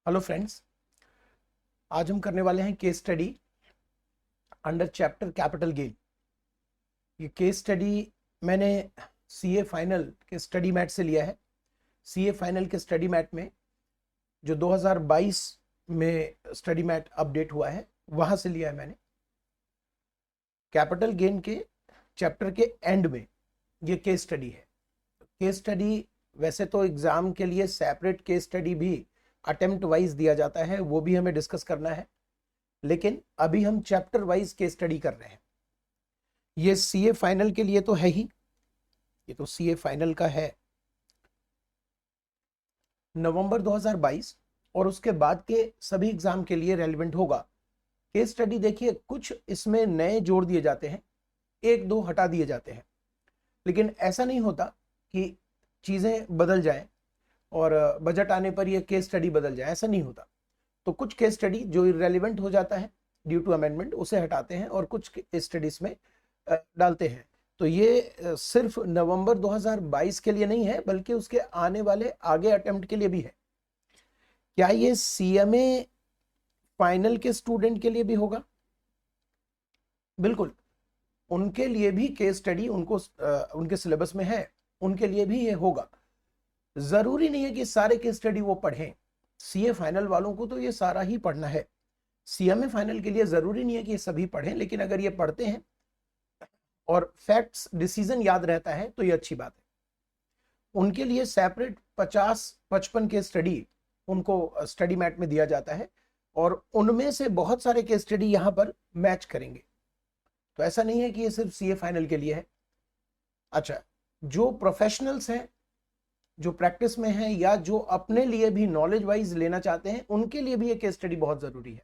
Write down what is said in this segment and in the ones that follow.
Hello friends, आज हम करने वाले हैं case study under chapter capital gain. ये केस स्टडी मैंने सीए फाइनल के स्टडी मैट से लिया है। सीए फाइनल के स्टडी मैट में जो 2022 में स्टडी मैट अपडेट हुआ है वहां से लिया है मैंने। कैपिटल गेन के चैप्टर के एंड में ये केस स्टडी है। केस स्टडी वैसे तो एग्जाम के लिए सेपरेट केस स्टडी भी अटेम्प्ट वाइज दिया जाता है, वो भी हमें डिस्कस करना है, लेकिन अभी हम चैप्टर वाइज केस स्टडी कर रहे हैं। ये सीए फाइनल के लिए तो है ही, ये तो सीए फाइनल का है नवंबर 2022 और उसके बाद के सभी एग्जाम के लिए रेलेवेंट होगा। केस स्टडी देखिए, कुछ इसमें नए जोड़ दिए जाते हैं, एक दो हटा दिए जाते हैं, लेकिन ऐसा नहीं होता कि चीजें बदल जाएं और बजट आने पर ये केस स्टडी बदल जाए, ऐसा नहीं होता। तो कुछ केस स्टडी जो इरेलीवेंट हो जाता है ड्यू टू अमेंडमेंट उसे हटाते हैं और कुछ स्टडीज में डालते हैं। तो ये सिर्फ नवंबर 2022 के लिए नहीं है, बल्कि उसके आने वाले आगे अटेम्प्ट के लिए भी है। क्या ये सीएमए फाइनल के स्टूडेंट के लिए भी होगा? बिल्कुल, उनके लिए भी केस स्टडी उनको उनके सिलेबस में है, उनके लिए भी ये होगा। जरूरी नहीं है कि सारे केस स्टडी वो पढ़ें। सीए फाइनल वालों को तो ये सारा ही पढ़ना है। सीएमए फाइनल के लिए जरूरी नहीं है कि ये सभी पढ़ें, लेकिन अगर ये पढ़ते हैं और फैक्ट्स डिसीजन याद रहता है तो ये अच्छी बात है। उनके लिए सेपरेट 50-55 केस स्टडी उनको स्टडी मैट में दिया जाता है और उनमें से बहुत सारे केस स्टडी यहां पर मैच करेंगे। तो ऐसा नहीं है कि ये सिर्फ सीए फाइनल के लिए है। अच्छा, जो प्रोफेशनल्स हैं, जो प्रैक्टिस में हैं या जो अपने लिए भी नॉलेज वाइज लेना चाहते हैं, उनके लिए भी ये केस स्टडी बहुत जरूरी है।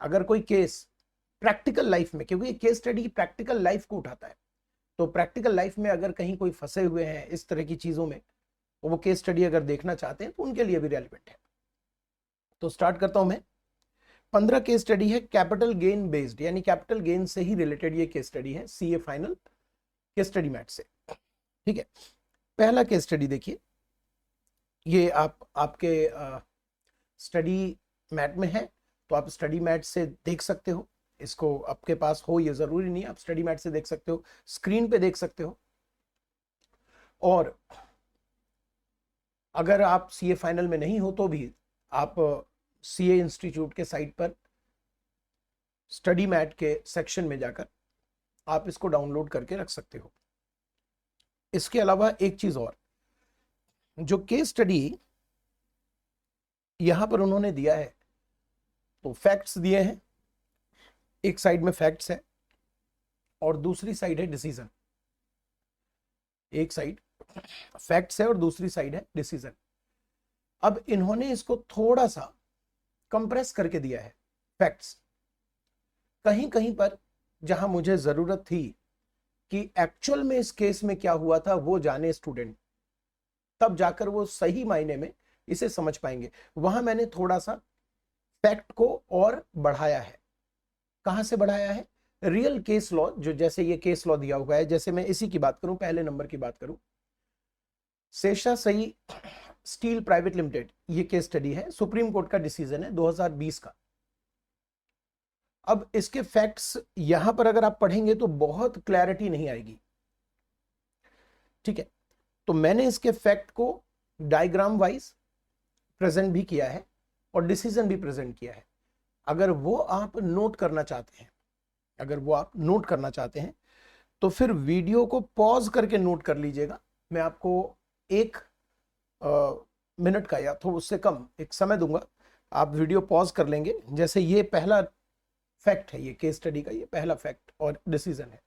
अगर कोई केस प्रैक्टिकल लाइफ में, क्योंकि ये केस स्टडी प्रैक्टिकल लाइफ को उठाता है, तो प्रैक्टिकल लाइफ में अगर कहीं कोई फंसे हुए हैं इस तरह की चीजों में, तो वो केस स्टडी अगर देखना चाहते हैं तो उनके लिए भी रेलिवेंट है। तो स्टार्ट करता हूं मैं। 15 केस स्टडी है कैपिटल गेन बेस्ड, यानी कैपिटल गेन से ही रिलेटेड ये केस स्टडी है सीए फाइनल के स्टडी मैट से। ठीक है, पहला केस स्टडी देखिए, ये आपके स्टडी मैट में है, तो आप स्टडी मैट से देख सकते हो इसको। आपके पास हो ये जरूरी नहीं, आप स्टडी मैट से देख सकते हो, स्क्रीन पे देख सकते हो। और अगर आप सीए फाइनल में नहीं हो तो भी आप सीए इंस्टीट्यूट के साइट पर स्टडी मैट के सेक्शन में जाकर आप इसको डाउनलोड करके रख सकते हो। इसके अलावा एक चीज और, जो केस स्टडी यहां पर उन्होंने दिया है, तो फैक्ट्स दिए हैं, एक साइड में फैक्ट्स है और दूसरी साइड है डिसीजन। एक साइड फैक्ट्स है और दूसरी साइड है डिसीजन। अब इन्होंने इसको थोड़ा सा कंप्रेस करके दिया है फैक्ट्स। कहीं कहीं पर जहां मुझे जरूरत थी कि एक्चुअल में इस केस में क्या हुआ था वो जाने स्टूडेंट, तब जाकर वो सही मायने में इसे समझ पाएंगे, वहां मैंने थोड़ा सा फैक्ट को और बढ़ाया है। कहां से बढ़ाया है? रियल केस लॉ, जो जैसे ये केस लॉ दिया हुआ है, जैसे मैं इसी की बात करूं, पहले नंबर की बात करूं, शेषासई स्टील प्राइवेट लिमिटेड, ये केस स्टडी है, सुप्रीम कोर्ट का डिसीजन है 2020 का। अब इसके फैक्ट्स यहां पर अगर आप पढ़ेंगे तो बहुत क्लैरिटी नहीं आएगी। ठीक है, तो मैंने इसके फैक्ट को डायग्राम वाइज प्रेजेंट भी किया है और डिसीजन भी प्रेजेंट किया है। अगर वो आप नोट करना चाहते हैं, अगर वो आप नोट करना चाहते हैं तो फिर वीडियो को पॉज करके नोट कर लीजिएगा। मैं आपको 1 मिनट का या थोड़ा उससे कम एक समय दूंगा, आप वीडियो पॉज कर लेंगे। जैसे ये पहला फैक्ट है, ये केस स्टडी का ये पहला फैक्ट और डिसीजन है,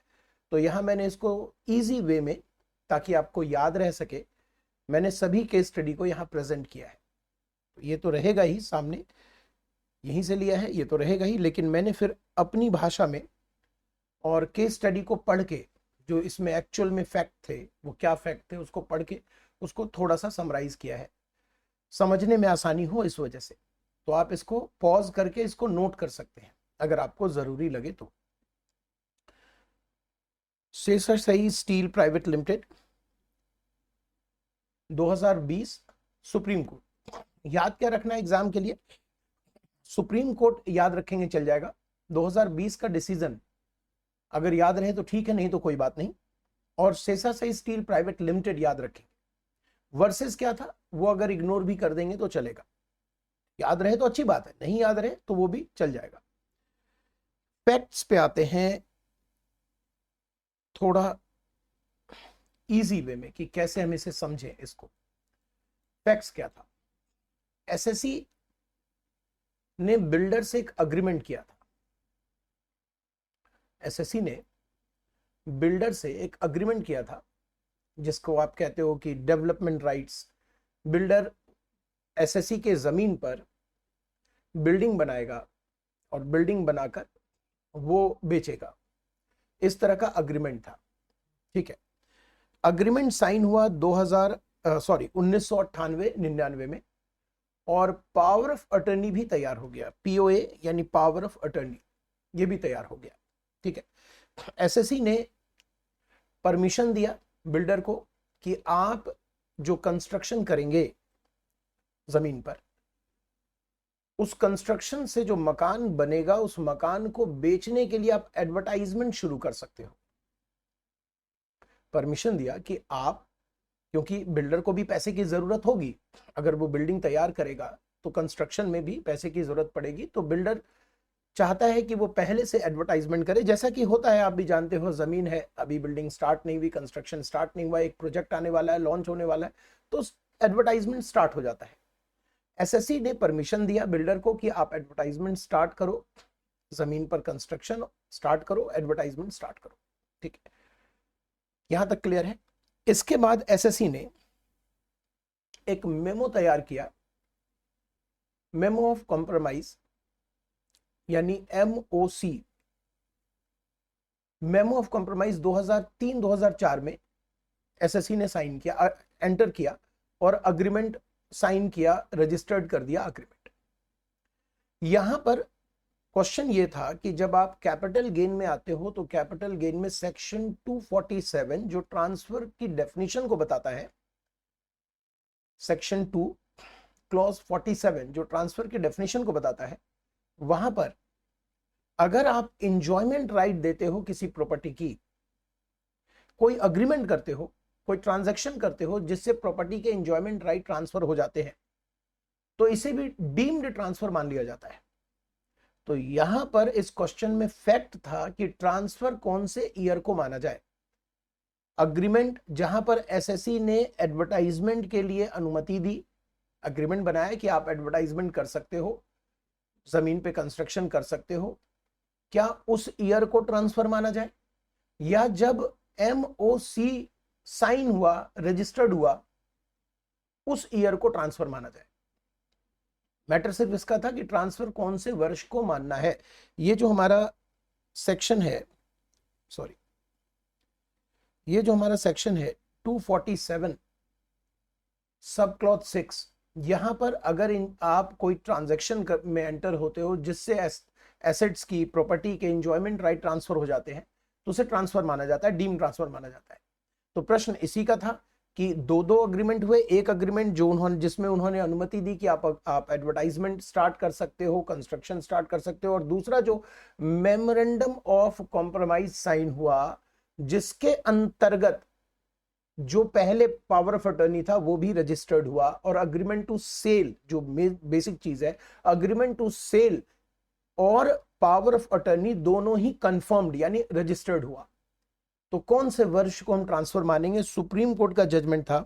तो यहां मैंने इसको इजी वे में, ताकि आपको याद रह सके, मैंने सभी केस स्टडी को यहां प्रेजेंट किया है। ये तो रहेगा ही सामने, यहीं से लिया है, ये तो रहेगा ही, लेकिन मैंने फिर अपनी भाषा में और केस स्टडी को पढ़ के, जो इसमें एक्चुअल में फैक्ट थे वो क्या फैक्ट थे उसको पढ़ के उसको थोड़ा सा समराइज किया है, समझने में आसानी हो इस वजह से। तो आप इसको पॉज करके इसको नोट कर सकते हैं अगर आपको जरूरी लगे तो। Seshasayee steel private limited 2020 supreme court, याद क्या रखना है एग्जाम के लिए, सुप्रीम कोर्ट याद रखेंगे चल जाएगा, 2020 का डिसीजन अगर याद रहे तो ठीक है, नहीं तो कोई बात नहीं, और शेषाशायी स्टील प्राइवेट लिमिटेड याद रखेंगे। वर्सेस क्या था वो अगर इग्नोर भी कर देंगे तो चलेगा, याद रहे तो अच्छी बात है, नहीं याद रहे तो वो भी चल जाएगा। फैक्ट्स पे आते हैं थोड़ा इजी वे में कि कैसे हम इसे समझें इसको। फैक्ट्स क्या था, एसएससी ने बिल्डर से एक अग्रीमेंट किया था, एसएससी ने बिल्डर से एक अग्रीमेंट किया था जिसको आप कहते हो कि डेवलपमेंट राइट्स। बिल्डर एसएससी के जमीन पर बिल्डिंग बनाएगा और बिल्डिंग बनाकर वो बेचेगा, इस तरह का अग्रीमेंट था, ठीक है। अग्रीमेंट साइन हुआ 1998-99 में, और पावर ऑफ अटर्नी भी तैयार हो गया, पीओए यानी पावर ऑफ अटर्नी, ये भी तैयार हो गया, ठीक है। एसएससी ने परमिशन दिया बिल्डर को कि आप जो कंस्ट्रक्शन करेंगे जमीन पर, उस कंस्ट्रक्शन से जो मकान बनेगा उस मकान को बेचने के लिए आप एडवर्टाइजमेंट शुरू कर सकते हो। परमिशन दिया कि आप, क्योंकि बिल्डर को भी पैसे की जरूरत होगी, अगर वो बिल्डिंग तैयार करेगा तो कंस्ट्रक्शन में भी पैसे की जरूरत पड़ेगी, तो बिल्डर चाहता है कि वो पहले से एडवर्टाइजमेंट करे, जैसा कि होता है, आप भी जानते हो, जमीन है, अभी बिल्डिंग स्टार्ट नहीं हुई, कंस्ट्रक्शन स्टार्ट नहीं हुआ, एक प्रोजेक्ट आने वाला है, लॉन्च होने वाला है, तो एडवर्टाइजमेंट स्टार्ट हो जाता है। एसएससी ने परमिशन दिया बिल्डर को कि आप एडवर्टाइजमेंट स्टार्ट करो, जमीन पर कंस्ट्रक्शन स्टार्ट करो, एडवर्टाइजमेंट स्टार्ट करो, ठीक है, यहां तक क्लियर है। इसके बाद एसएससी ने एक मेमो तैयार किया, मेमो ऑफ कॉम्प्रोमाइज यानी एमओसी, मेमो ऑफ कॉम्प्रोमाइज 2003-2004 में एसएससी ने साइन किया, एंटर किया और अग्रीमेंट साइन किया, रजिस्टर्ड कर दिया अग्रीमेंट। यहां पर क्वेश्चन ये था कि जब आप कैपिटल गेन में आते हो तो कैपिटल गेन में सेक्शन 247 जो ट्रांसफर की डेफिनेशन को बताता है, सेक्शन 2 क्लॉज 47 जो ट्रांसफर की डेफिनेशन को बताता है, वहां पर अगर आप इंजॉयमेंट राइट देते हो किसी प्रॉपर्टी की, कोई अग्रीमेंट करते हो, कोई ट्रांजैक्शन करते हो जिससे प्रॉपर्टी के इंजॉयमेंट राइट ट्रांसफर हो जाते हैं, तो इसे भी डीम्ड ट्रांसफर मान लिया जाता है। तो यहां पर इस क्वेश्चन में फैक्ट था कि ट्रांसफर कौन से ईयर को माना जाए। अग्रीमेंट जहां पर एसएससी ने एडवर्टाइजमेंट के लिए अनुमति दी, अग्रीमेंट बनाया कि आप एडवर्टाइजमेंट कर सकते हो, जमीन पे कंस्ट्रक्शन कर सकते हो, क्या उस ईयर को ट्रांसफर माना जाए, या जब एमओसी साइन हुआ, रजिस्टर्ड हुआ, उस ईयर को ट्रांसफर माना जाए। मैटर सिर्फ इसका था कि ट्रांसफर कौन से वर्ष को मानना है। ये जो हमारा सेक्शन है, सॉरी, ये जो हमारा सेक्शन है 247 सब क्लॉज 6, यहां पर अगर आप कोई ट्रांजैक्शन में एंटर होते हो जिससे एसेट्स की, प्रॉपर्टी के इंजॉयमेंट राइट ट्रांसफर हो जाते हैं, तो उसे ट्रांसफर माना जाता है, डीम ट्रांसफर माना जाता है। तो प्रश्न इसी का था कि दो अग्रीमेंट हुए, एक अग्रीमेंट जो जिसमें उन्होंने अनुमति दी कि आप एडवर्टाइजमेंट स्टार्ट कर सकते हो, कंस्ट्रक्शन स्टार्ट कर सकते हो, और दूसरा जो मेमोरेंडम ऑफ कॉम्प्रोमाइज साइन हुआ जिसके अंतर्गत जो पहले पावर ऑफ अटर्नी था वो भी रजिस्टर्ड हुआ, और अग्रीमेंट टू सेल जो बेसिक चीज है, अग्रीमेंट टू सेल और पावर ऑफ अटर्नी दोनों ही कंफर्म्ड यानी रजिस्टर्ड हुआ। तो कौन से वर्ष को हम ट्रांसफर मानेंगे? सुप्रीम कोर्ट का जजमेंट था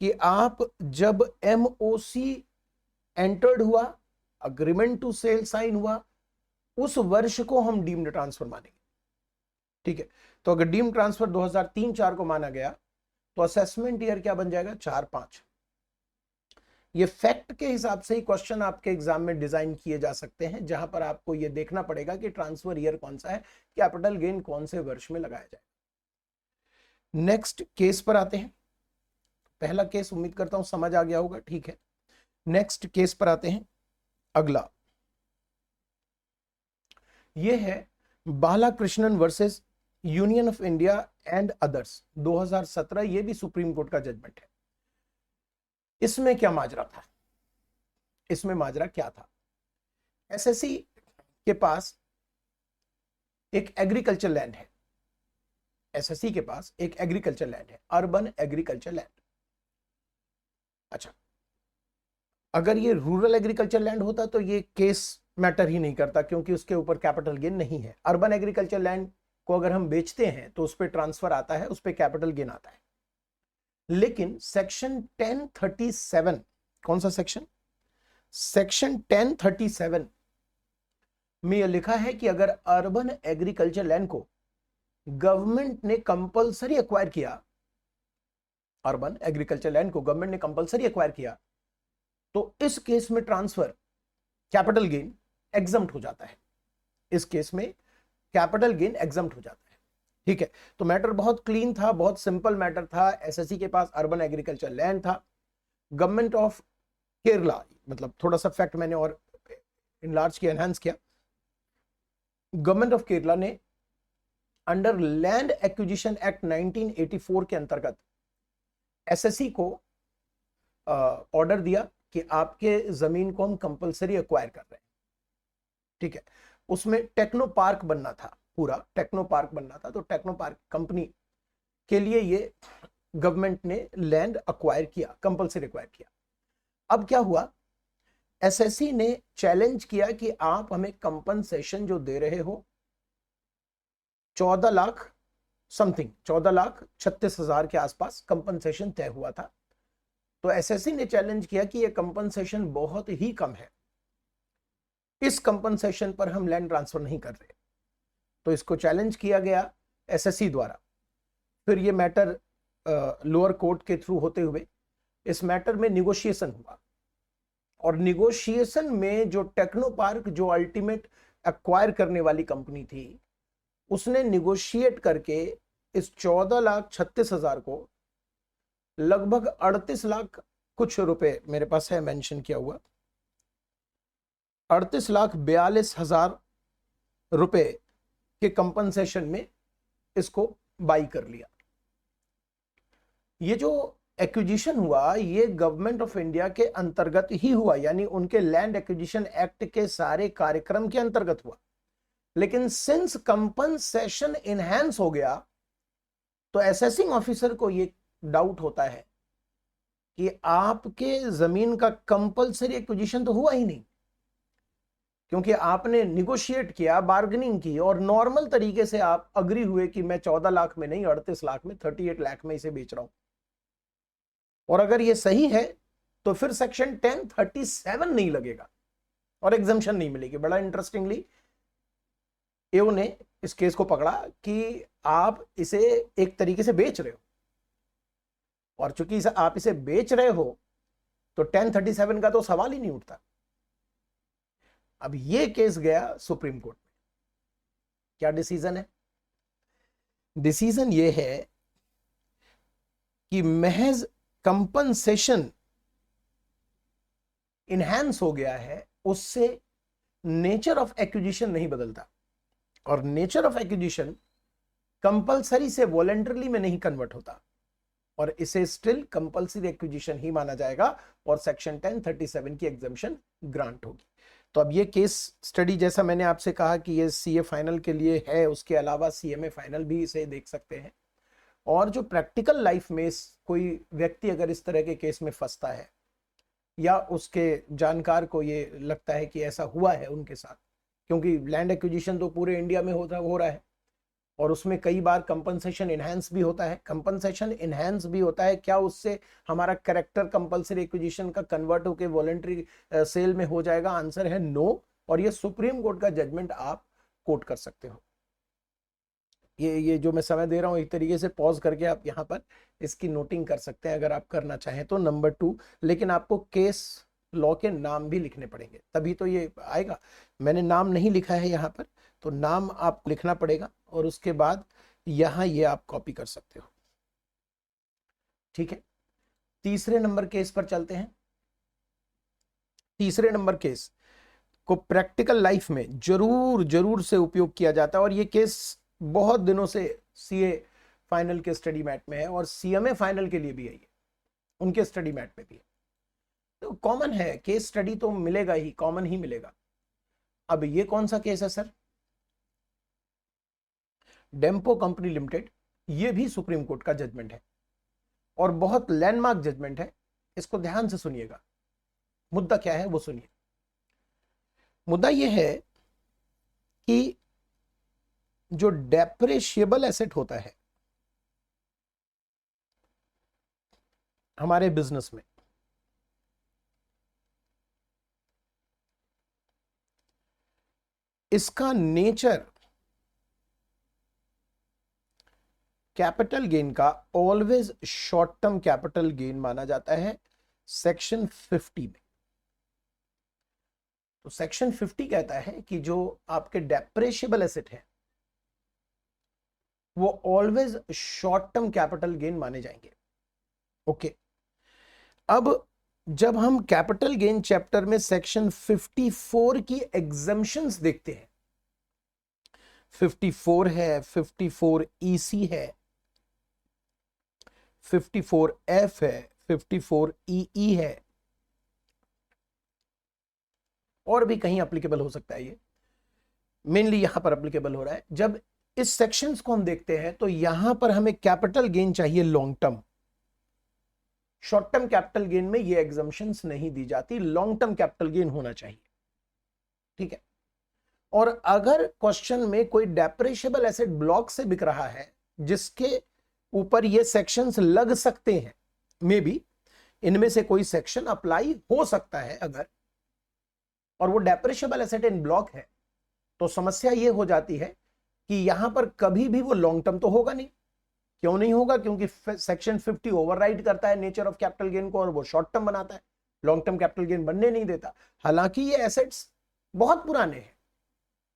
कि आप जब एमओसी एंटर्ड हुआ, अग्रीमेंट टू सेल साइन हुआ, उस वर्ष को हम डीम्ड ट्रांसफर मानेंगे, ठीक है। तो अगर डीम्ड ट्रांसफर 2003-4 को माना गया तो असेसमेंट ईयर क्या बन जाएगा? 4-5। ये फैक्ट के हिसाब से ही क्वेश्चन आपके एग्जाम में डिजाइन किए जा सकते हैं, जहां पर आपको ये देखना पड़ेगा कि ट्रांसफर ईयर कौन सा है, कैपिटल गेन कौन से वर्ष में लगाया जाए। नेक्स्ट केस पर आते हैं। पहला केस उम्मीद करता हूं समझ आ गया होगा, ठीक है। नेक्स्ट केस पर आते हैं। अगला ये है Balakrishnan versus union of India and others 2017। ये भी सुप्रीम कोर्ट का जजमेंट है। इसमें क्या माजरा था? इसमें माजरा क्या था। एसएससी के पास एक एग्रीकल्चर लैंड है, एसएससी के पास एक एग्रीकल्चर लैंड है, अर्बन एग्रीकल्चर लैंड। अच्छा, अगर ये रूरल एग्रीकल्चर लैंड होता तो ये केस मैटर ही नहीं करता, क्योंकि उसके ऊपर कैपिटल गेन नहीं है। अर्बन एग्रीकल्चर लैंड को अगर हम बेचते हैं तो उस पर ट्रांसफर आता है, उस पर कैपिटल गेन आता है। लेकिन सेक्शन 1037, कौन सा सेक्शन? सेक्शन 1037 में यह लिखा है कि अगर अर्बन एग्रीकल्चर लैंड को गवर्नमेंट ने कंपलसरी एक्वायर किया, अर्बन एग्रीकल्चर लैंड को गवर्नमेंट ने कंपलसरी एक्वायर किया, तो इस केस में ट्रांसफर कैपिटल गेन एग्जम्प्ट हो जाता है। इस केस में कैपिटल गेन एग्जम्प्ट हो जाता है। ठीक है, तो मैटर बहुत क्लीन था, बहुत सिंपल मैटर था। एसएससी के पास अर्बन एग्रीकल्चर लैंड था। गवर्नमेंट ऑफ केरला, मतलब थोड़ा सा फैक्ट मैंने और इनलार्ज किया, एनहांस किया। गवर्नमेंट ऑफ केरला ने अंडर लैंड एक्विजिशन एक्ट 1984 के अंतर्गत एसएससी को ऑर्डर दिया कि आपके जमीन को हम कंपलसरी एक्वायर कर रहे हैं। ठीक है, उसमें टेक्नो पार्क बनना था, पूरा टेक्नो पार्क बनना था। तो टेक्नो पार्क कंपनी के लिए ये गवर्नमेंट ने लैंड एक्वायर किया, कंपलसरी एक्वायर किया। अब क्या हुआ, एसएससी ने चैलेंज किया कि आप हमें कंपनसेशन जो दे रहे हो 14 लाख समथिंग, 14,36,000 के आसपास कंपनसेशन तय हुआ था। तो एसएससी ने चैलेंज किया कि यह कंपनसेशन बहुत ही कम है, इस कंपनसेशन पर हम लैंड ट्रांसफर नहीं कर रहे। तो इसको चैलेंज किया गया एसएससी द्वारा। फिर ये मैटर लोअर कोर्ट के थ्रू होते हुए इस मैटर में निगोशिएशन हुआ, और निगोशिएशन में जो टेक्नो पार्क, जो अल्टीमेट एक्वायर करने वाली कंपनी थी, उसने निगोशिएट करके इस 14,36,000 को लगभग 38 लाख कुछ रुपए, मेरे पास है मेंशन किया हुआ, 38,42,000 रुपए के कंपनसेशन में इसको बाई कर लिया। ये जो एक्विजिशन हुआ ये गवर्नमेंट ऑफ इंडिया के अंतर्गत ही हुआ, यानी उनके लैंड एक्विजिशन एक्ट के सारे कार्यक्रम के अंतर्गत हुआ। लेकिन सिंस कंपनसेशन इनहैंस हो गया, तो असेसिंग ऑफिसर को ये डाउट होता है कि आपके जमीन का कंपलसरी एक्विजिशन तो हुआ ही नहीं, क्योंकि आपने निगोशिएट किया, बार्गेनिंग की, और नॉर्मल तरीके से आप अग्री हुए कि मैं 14 लाख में नहीं, 38 लाख में, 38 लाख में इसे बेच रहा हूं। और अगर ये सही है तो फिर सेक्शन 1037 नहीं लगेगा और एग्जम्पशन नहीं मिलेगी। बड़ा इंटरेस्टिंगली एओ ने इस केस को पकड़ा कि आप इसे एक तरीके से बेच रहे हो, और चूंकि आप इसे बेच रहे हो तो 1037 का तो सवाल ही नहीं उठता। अब ये केस गया सुप्रीम कोर्ट में। क्या डिसीजन है? डिसीजन ये है कि महज कंपनसेशन इनहैंस हो गया है, उससे नेचर ऑफ एक्विजिशन नहीं बदलता, और नेचर ऑफ एक्विजिशन कंपलसरी से वॉलंटरली में नहीं कन्वर्ट होता, और इसे स्टिल कंपलसरी एक्विजिशन ही माना जाएगा, और सेक्शन 1037 की एग्जम्पशन ग्रांट होगी। तो अब ये केस स्टडी, जैसा मैंने आपसे कहा कि ये सीए फाइनल के लिए है, उसके अलावा सीएमए फाइनल भी इसे देख सकते हैं। और जो प्रैक्टिकल लाइफ में कोई व्यक्ति अगर इस तरह के केस में फंसता है, या उसके जानकार को ये लगता है कि ऐसा हुआ है उनके साथ, क्योंकि लैंड एक्विजिशन तो पूरे इंडिया में हो रहा है, और उसमें कई बार कंपनसेशन इनहैंस भी होता है। कंपनसेशन इनहैंस भी होता है, क्या उससे हमारा कैरेक्टर कंपलसरी एक्विजिशन का कन्वर्ट होकर वॉलंटरी सेल में हो जाएगा? आंसर है नो, और ये सुप्रीम कोर्ट का जजमेंट आप कोट कर सकते हो। ये जो मैं समय दे रहा हूं, एक तरीके से पॉज करके आप यहां पर इसकी नोटिंग कर सकते हैं अगर आप करना चाहें तो। नंबर 2, लेकिन आपको केस लॉ के नाम भी लिखने पड़ेंगे, तभी तो ये आएगा। मैंने नाम नहीं लिखा है यहाँ पर, तो नाम आप लिखना पड़ेगा, और उसके बाद यहां ये आप कॉपी कर सकते हो। ठीक है, तीसरे नंबर केस पर चलते हैं। तीसरे नंबर केस को प्रैक्टिकल लाइफ में जरूर से उपयोग किया जाता है, और ये केस बहुत दिनों से सीए फाइनल के स्टडी मैट में है, और सीएमए फाइनल के लिए भी है, ये उनके स्टडी मैट में भी है। तो कॉमन है, केस स्टडी तो मिलेगा ही, कॉमन ही मिलेगा। अब ये कौन सा केस है सर? Dempo company limited. ये भी सुप्रीम कोर्ट का जजमेंट है और बहुत लैंडमार्क जजमेंट है, इसको ध्यान से सुनिएगा। मुद्दा क्या है वो सुनिए। मुद्दा ये है कि जो डेप्रेशिएबल एसेट होता है हमारे बिजनेस में, इसका नेचर कैपिटल गेन का always short term capital gain माना जाता है सेक्शन 50 में। तो सेक्शन 50 कहता है कि जो आपके डेप्रेशिएबल एसेट है वो always short term capital gain माने जाएंगे। ओके, अब जब हम कैपिटल गेन चैप्टर में सेक्शन 54 की एग्जम्पशंस देखते हैं, 54 है, 54 EC है, 54F है, 54 EE है, और भी कहीं एप्लीकेबल हो सकता है, ये मेनली यहां पर एप्लीकेबल हो रहा है। जब इस सेक्शंस को हम देखते हैं तो यहां पर हमें कैपिटल गेन चाहिए long term. Short term capital gain में ये एग्जम्पशंस नहीं दी जाती, लॉन्ग टर्म कैपिटल गेन होना चाहिए, ठीक है। और अगर क्वेश्चन में कोई डेप्रेशिएबल एसेट ब्लॉक से बिक रहा है जिसके ऊपर ये सेक्शंस लग सकते हैं, मे बी इनमें से कोई सेक्शन अप्लाई हो सकता है अगर, और वो डेप्रेशिएबल एसेट इन ब्लॉक है, तो समस्या ये हो जाती है कि यहां पर कभी भी वो लॉन्ग टर्म तो होगा नहीं। क्यों नहीं होगा? क्योंकि सेक्शन 50 ओवरराइड करता है नेचर ऑफ कैपिटल गेन को और वो शॉर्ट टर्म बनाता है, लॉन्ग टर्म कैपिटल गेन बनने नहीं देता। हालांकि ये एसेट्स बहुत पुराने हैं।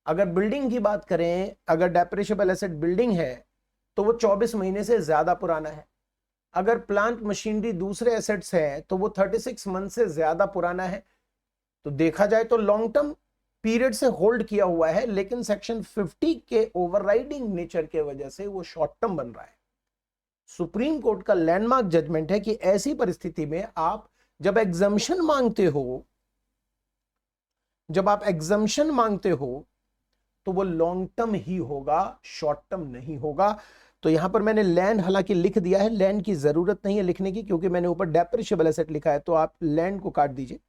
अगर बिल्डिंग की बात करें, अगर डेप्रेशिएबल एसेट बिल्डिंग है तो वो 24 महीने से ज्यादा पुराना है। अगर प्लांट मशीनरी दूसरे एसेट्स है तो वो 36 मंथ से ज्यादा पुराना है। तो देखा जाए तो लॉन्ग टर्म पीरियड से होल्ड किया हुआ है, लेकिन सेक्शन 50 के ओवरराइडिंग नेचर के वजह से वो शॉर्ट टर्म बन रहा है। सुप्रीम कोर्ट का लैंडमार्क जजमेंट है कि ऐसी परिस्थिति में आप जब एग्जम्पशन मांगते हो, जब आप एग्जम्पशन मांगते हो तो वो लॉन्ग टर्म ही होगा, शॉर्ट टर्म नहीं होगा। तो यहां पर मैंने लैंड हालांकि लिख दिया है, लैंड की जरूरत नहीं है लिखने की क्योंकि मैंने ऊपर डेप्रेशिएबल एसेट लिखा है, तो आप लैंड को काट दीजिए।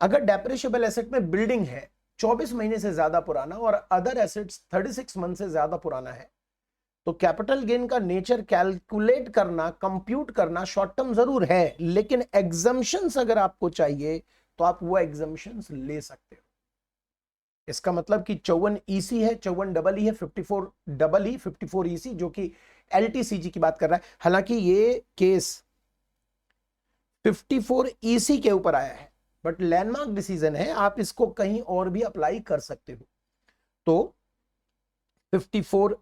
अगर डेप्रेशिएबल एसेट में बिल्डिंग है 24 महीने से ज्यादा पुराना और अदर एसेट्स 36 मंथ से ज्यादा पुराना है, तो कैपिटल गेन का नेचर कैलकुलेट करना, कंप्यूट करना शॉर्ट टर्म जरूर है, लेकिन एग्जम्पशंस अगर आपको चाहिए तो आप वो एग्जम्पशंस ले सकते हो। इसका मतलब कि 54 EC है, 54 EE है, 54 EE, 54 EC जो कि LTCG की बात कर रहा है। हालांकि ये केस 54 EC के ऊपर आया है, बट लैंडमार्क डिसीजन है, आप इसको कहीं और भी अप्लाई कर सकते हो। तो 54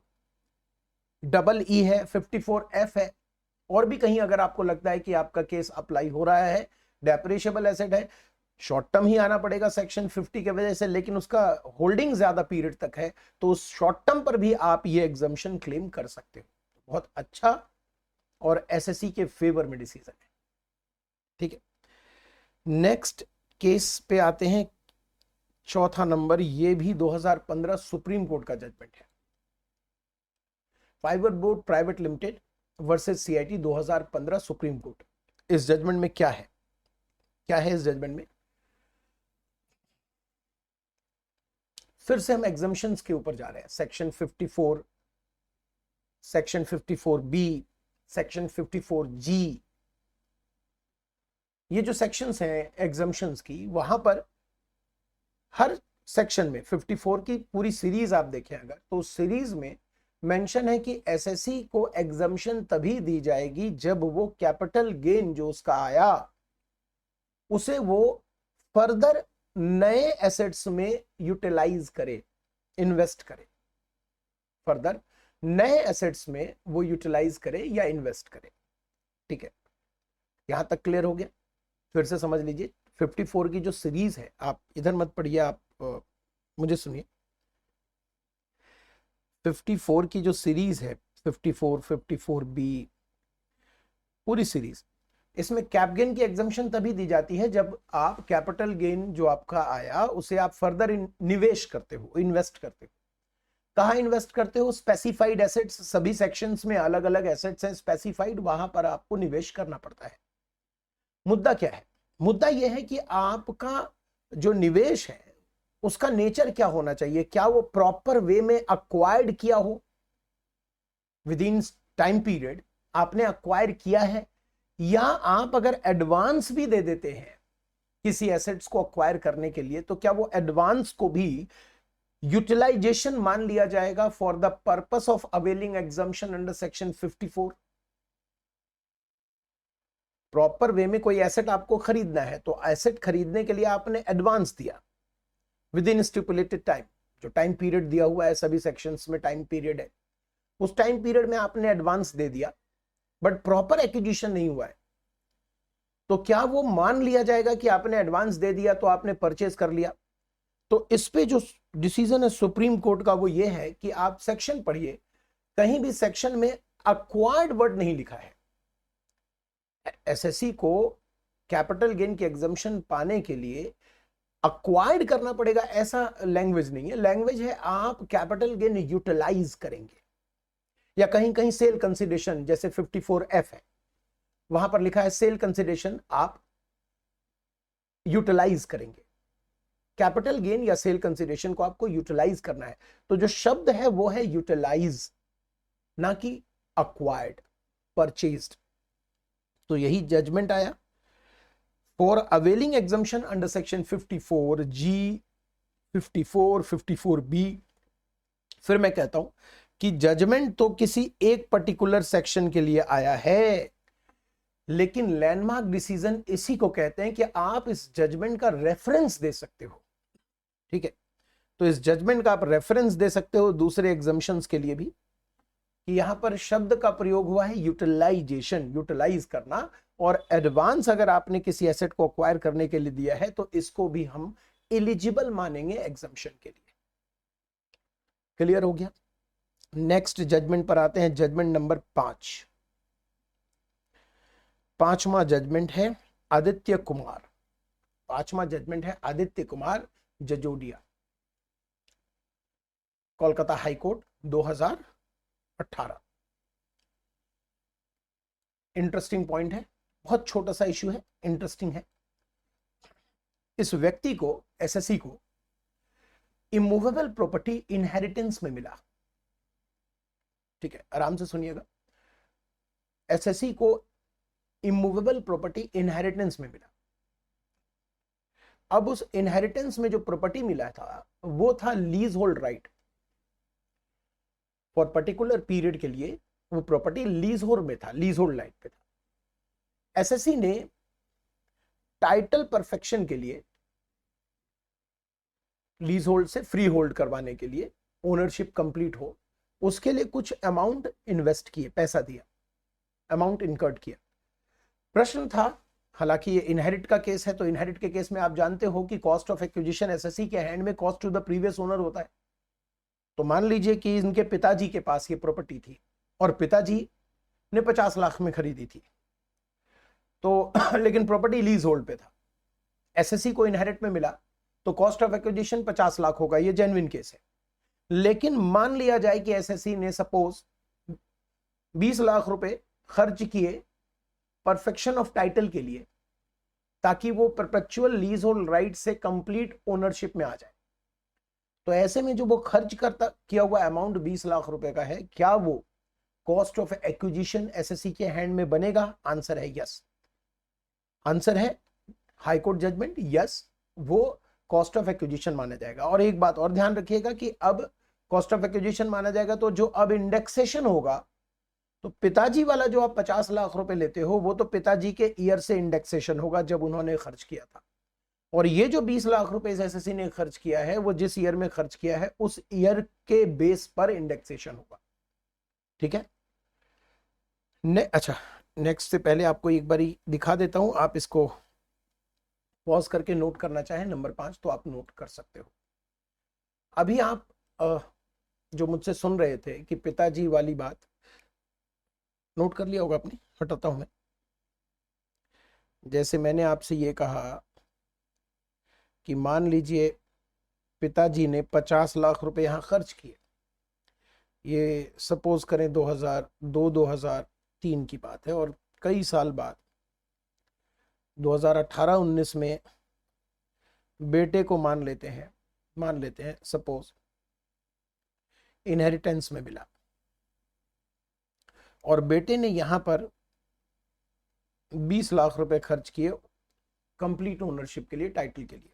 EE है, 54F है, और भी कहीं अगर आपको लगता है कि आपका केस अप्लाई हो रहा है, डेप्रेशिएबल एसेट है, शॉर्ट टर्म ही आना पड़ेगा सेक्शन 50 के वजह से, लेकिन उसका होल्डिंग ज्यादा पीरियड तक है, तो उस शॉर्ट टर्म पर भी आप ये एग्जम्पशन क्लेम कर सकते हो। बहुत अच्छा और एसएससी के फेवर में डिसीजन है, ठीक है। नेक्स्ट केस पे आते हैं, चौथा नंबर, ये भी 2015 सुप्रीम कोर्ट का जजमेंट है। Fibre board private limited versus CIT 2015 supreme court. इस जजमेंट में क्या है, क्या है इस जजमेंट में? फिर से हम एग्जम्पशंस के ऊपर जा रहे हैं। Section 54, section 54B, section 54G, ये जो सेक्शंस हैं एग्जम्पशंस की, वहां पर हर सेक्शन में 54 की पूरी सीरीज आप देखें अगर, तो उस सीरीज में मेंशन है कि एसएससी को एग्जम्पशन तभी दी जाएगी जब वो कैपिटल गेन जो उसका आया उसे वो फर्दर नए एसेट्स में यूटिलाइज करे, इन्वेस्ट करे, फर्दर नए एसेट्स में वो यूटिलाइज करे या इन्वेस्ट करे, ठीक है। यहां तक क्लियर हो गया? फिर से समझ लीजिए, 54 की जो सीरीज है, आप इधर मत पढ़िए, आप मुझे सुनिए। 54 की जो सीरीज है, 54, 54B, पूरी सीरीज, इसमें कैप गेन की एग्जम्पशन तभी दी जाती है जब आप कैपिटल गेन जो आपका आया उसे आप फर्दर निवेश करते हो, इन्वेस्ट करते हो। कहां इन्वेस्ट करते हो? स्पेसिफाइड एसेट्स, सभी सेक्शंस में अलग अलग एसेट्स हैं स्पेसिफाइड, वहां पर आपको निवेश करना पड़ता है। मुद्दा क्या है? मुद्दा यह है कि आपका जो निवेश है उसका नेचर क्या होना चाहिए? क्या वो प्रॉपर वे में अक्वायर्ड किया हो, विद इन टाइम पीरियड आपने अक्वायर किया है, या आप अगर एडवांस भी दे देते हैं किसी एसेट्स को अक्वायर करने के लिए, तो क्या वो एडवांस को भी यूटिलाइजेशन मान लिया जाएगा for the purpose of availing exemption under section 54? Proper way में कोई एसेट आपको खरीदना है, तो एसेट खरीदने के लिए आपने एडवांस दिया विद इन स्टिपुलेटेड टाइम, जो टाइम पीरियड दिया हुआ है, सभी सेक्शंस में टाइम पीरियड है, उस टाइम पीरियड में आपने एडवांस दे दिया, बट प्रॉपर एक्विजिशन नहीं हुआ है, तो क्या वो मान लिया जाएगा कि आपने एडवांस दे दिया तो आपने परचेज कर लिया? तो इस पे जो डिसीजन है सुप्रीम कोर्ट का वो ये है कि आप सेक्शन पढ़िए, कहीं भी सेक्शन में अक्वायर्ड वर्ड नहीं लिखा है। एसएससी को कैपिटल गेन की एग्जम्पशन पाने के लिए अक्वायर्ड करना पड़ेगा ऐसा लैंग्वेज नहीं है। लैंग्वेज है आप कैपिटल गेन यूटिलाइज करेंगे, या कहीं कहीं सेल कंसिडरेशन, जैसे 54F है, वहां पर लिखा है सेल कंसिडरेशन आप यूटिलाइज करेंगे। कैपिटल गेन या सेल कंसिडरेशन को आपको यूटिलाइज करना है, तो जो शब्द है वो है यूटिलाइज, ना कि अक्वायर्ड, परचेज्ड। तो यही जजमेंट आया for availing exemption under section 54G, 54, 54B। फिर मैं कहता हूं कि जजमेंट तो किसी एक पर्टिकुलर सेक्शन के लिए आया है, लेकिन लैंडमार्क डिसीजन इसी को कहते हैं कि आप इस जजमेंट का रेफरेंस दे सकते हो। ठीक है, तो इस जजमेंट का आप रेफरेंस दे सकते हो दूसरे एग्जम्पशंस के लिए भी, कि यहां पर शब्द का प्रयोग हुआ है यूटिलाइजेशन, यूटिलाइज करना, और एडवांस अगर आपने किसी एसेट को अक्वायर करने के लिए दिया है तो इसको भी हम एलिजिबल मानेंगे एग्जम्पशन के लिए। क्लियर हो गया? नेक्स्ट जजमेंट पर आते हैं, जजमेंट नंबर 5। पांचवा जजमेंट है आदित्य कुमार। पांचवा जजमेंट है Aditya Kumar Jajodia, Kolkata high court 2018। Interesting point है, बहुत छोटा सा इश्यू है, इंटरेस्टिंग है। इस व्यक्ति को, एसएससी को, इमूवेबल प्रॉपर्टी इनहेरिटेंस में मिला। ठीक है, आराम से सुनिएगा। एसएससी को इमूवेबल प्रॉपर्टी इनहेरिटेंस में मिला। अब उस इनहेरिटेंस में जो प्रॉपर्टी मिला था वो था lease hold right for particular period के लिए। वो प्रॉपर्टी लीज होल्ड में था, लीज होल्ड राइट पे था। एसएससी ने टाइटल परफेक्शन के लिए, लीज होल्ड से फ्री होल्ड करवाने के लिए, ओनरशिप कंप्लीट हो, उसके लिए कुछ अमाउंट इन्वेस्ट किए, पैसा दिया, अमाउंट इनकर्ड किया। प्रश्न था, हालांकि ये इनहेरिट का केस है, तो इनहेरिट के केस में आप जानते हो कि कॉस्ट ऑफ एक्विजिशन एसएससी के हैंड में cost to the previous owner होता है। तो मान लीजिए कि इनके पिताजी के पास ये प्रॉपर्टी थी और पिताजी ने 50 लाख में खरीदी थी, तो लेकिन प्रॉपर्टी लीज होल्ड पे था, एसएससी को इनहेरिट में मिला, तो कॉस्ट ऑफ एक्विजिशन 50 लाख होगा, ये जेन्युइन केस है। लेकिन मान लिया जाए कि एसएससी ने सपोज 20 लाख रुपए खर्च किए परफेक्शन ऑफ टाइटल के लिए, ताकि वो परपेचुअल लीज होल्ड राइट से कंप्लीट ओनरशिप में आ जाए। तो ऐसे में जो वो खर्च करता किया हुआ अमाउंट 20 लाख रुपए का है, क्या वो कॉस्ट ऑफ एक्विजिशन एसएससी के हैंड में बनेगा? आंसर है यस। आंसर है हाई कोर्ट जजमेंट, यस, वो कॉस्ट ऑफ एक्विजिशन माना जाएगा। और एक बात और ध्यान रखिएगा कि अब कॉस्ट ऑफ एक्विजिशन माना जाएगा, तो जो अब इंडेक्सेशन होगा, तो पिताजी वाला जो आप 50 लाख रुपए लेते हो वो तो पिताजी के ईयर से इंडेक्सेशन होगा जब उन्होंने खर्च किया था, और ये जो 20 लाख रुपए एसएससी ने खर्च किया है वो जिस ईयर में खर्च किया है उस ईयर के बेस पर इंडेक्सेशन होगा। ठीक है, अच्छा, नेक्स्ट से पहले आपको एक बारी दिखा देता हूं, आप इसको पॉज करके नोट करना चाहें, नंबर 5, तो आप नोट कर सकते हो। अभी आप जो मुझसे सुन रहे थे कि पिताजी वाली बात, नोट कर लिया होगा आपने, हटाता हूं मैं। जैसे मैंने आपसे ये कहा कि मान लीजिए पिताजी ने 50 लाख रुपए यहां खर्च किए, ये सपोज करें 2002-2003 की बात है, और कई साल बाद 2018-19 में बेटे को मान लेते हैं सपोज इनहेरिटेंस में मिला, और बेटे ने यहां पर 20 लाख रुपए खर्च किए कंप्लीट ओनरशिप के लिए, टाइटल के लिए।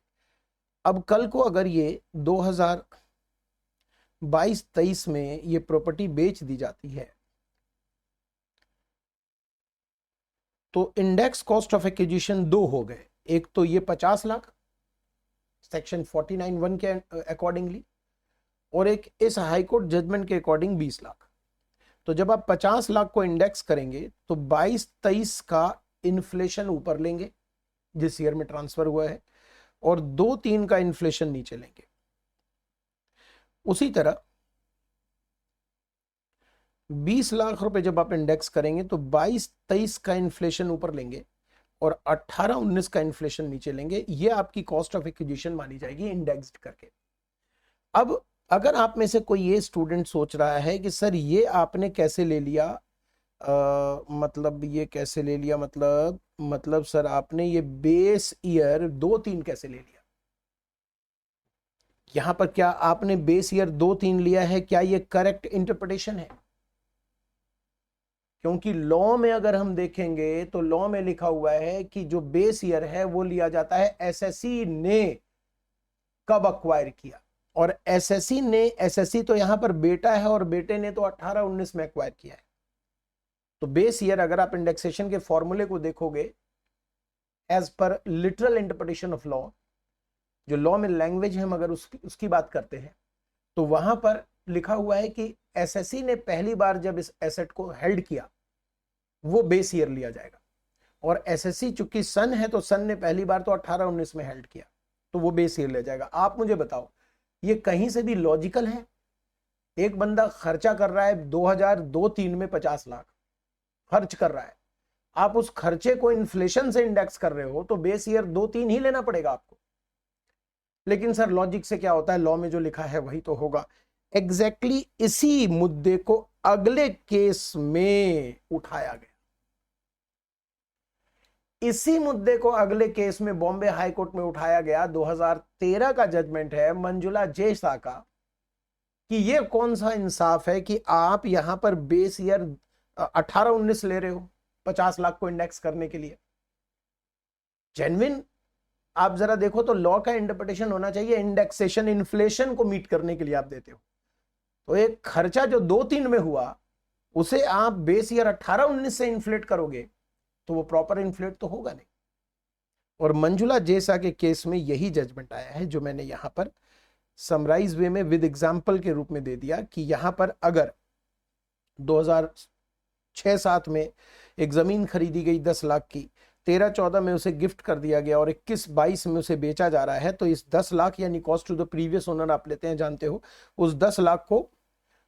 अब कल को अगर ये 2022-23 में ये प्रॉपर्टी बेच दी जाती है तो इंडेक्स कॉस्ट ऑफ एक्विजिशन दो हो गए, एक तो ये 50 लाख सेक्शन 49(1) के अकॉर्डिंगली, और एक इस हाईकोर्ट जजमेंट के अकॉर्डिंग 20 लाख। तो जब आप 50 लाख को इंडेक्स करेंगे तो 22-23 का इन्फ्लेशन ऊपर लेंगे जिस ईयर में ट्रांसफर हुआ है, और 2-3 का इन्फ्लेशन नीचे लेंगे। उसी तरह 20 लाख रुपए जब आप इंडेक्स करेंगे तो 22-23 का इन्फ्लेशन ऊपर लेंगे और 18-19 का इन्फ्लेशन नीचे लेंगे। ये आपकी कॉस्ट ऑफ एक्विजिशन मानी जाएगी इंडेक्स्ड करके। अब अगर आप में से कोई ये स्टूडेंट सोच रहा है कि सर ये आपने कैसे ले लिया, मतलब ये कैसे ले लिया, मतलब सर आपने ये बेस ईयर 2-3 कैसे ले लिया? यहां पर क्या आपने बेस ईयर 2-3 लिया है? क्या ये करेक्ट इंटरप्रिटेशन है? क्योंकि लॉ में अगर हम देखेंगे तो लॉ में लिखा हुआ है कि जो बेस ईयर है वो लिया जाता है एसएससी ने कब अक्वायर किया, और एसएससी तो यहां पर बेटा है और बेटे ने तो 18-19 में अक्वायर किया है। तो बेस ईयर अगर आप इंडेक्सेशन के फॉर्मूले को देखोगे as per literal interpretation of law, जो लॉ में लैंग्वेज है, हम अगर उसकी बात करते हैं तो वहां पर लिखा हुआ है कि एसएससी ने पहली बार जब इस एसेट को हेल्ड किया वो बेस ईयर लिया जाएगा, और एसएससी चूंकि सन है तो सन ने पहली बार तो 18-19 में हेल्ड किया तो वो बेस ईयर लिया जाएगा। आप मुझे बताओ ये कहीं से भी लॉजिकल है? एक बंदा खर्चा कर रहा है 2002-3 में 50 लाख खर्च कर रहा है, आप उस खर्चे को इन्फ्लेशन से इंडेक्स कर रहे हो तो बेस ईयर 2-3 ही लेना पड़ेगा आपको। लेकिन सर लॉजिक से क्या होता है, लॉ में जो लिखा है वही तो होगा। एग्जैक्टली इसी मुद्दे को अगले केस में उठाया गया, इसी मुद्दे को अगले केस में बॉम्बे हाई कोर्ट में उठाया गया। 2013 का जजमेंट है मंजुला जे शाह का कि ये कौन सा इंसाफ है कि आप यहां पर बेस ईयर 18-19 ले रहे हो 50 लाख को इंडेक्स करने के लिए। जेन्युइन आप जरा देखो तो लॉ का इंटरप्रिटेशन होना चाहिए इंडेक्सेशन इन्फ्लेशन को मीट करने के लिए आप देते हो, तो एक खर्चा जो 2-3 में हुआ उसे आप बेस ईयर 18-19 से इन्फ्लेट करोगे तो वो प्रॉपर इन्फ्लेट तो होगा नहीं। और मंजुला जेसा के केस में यही जजमेंट आया है जो मैंने यहां पर समराइज वे में विद एग्जांपल के रूप में दे दिया कि यहां पर अगर 2006-7 में एक जमीन खरीदी गई 10 लाख की, 13-14 में उसे गिफ्ट कर दिया गया और 21-22 में उसे बेचा जा रहा है, तो इस 10 लाख यानी cost to the previous owner आप लेते हैं, जानते हो, उस 10 लाख को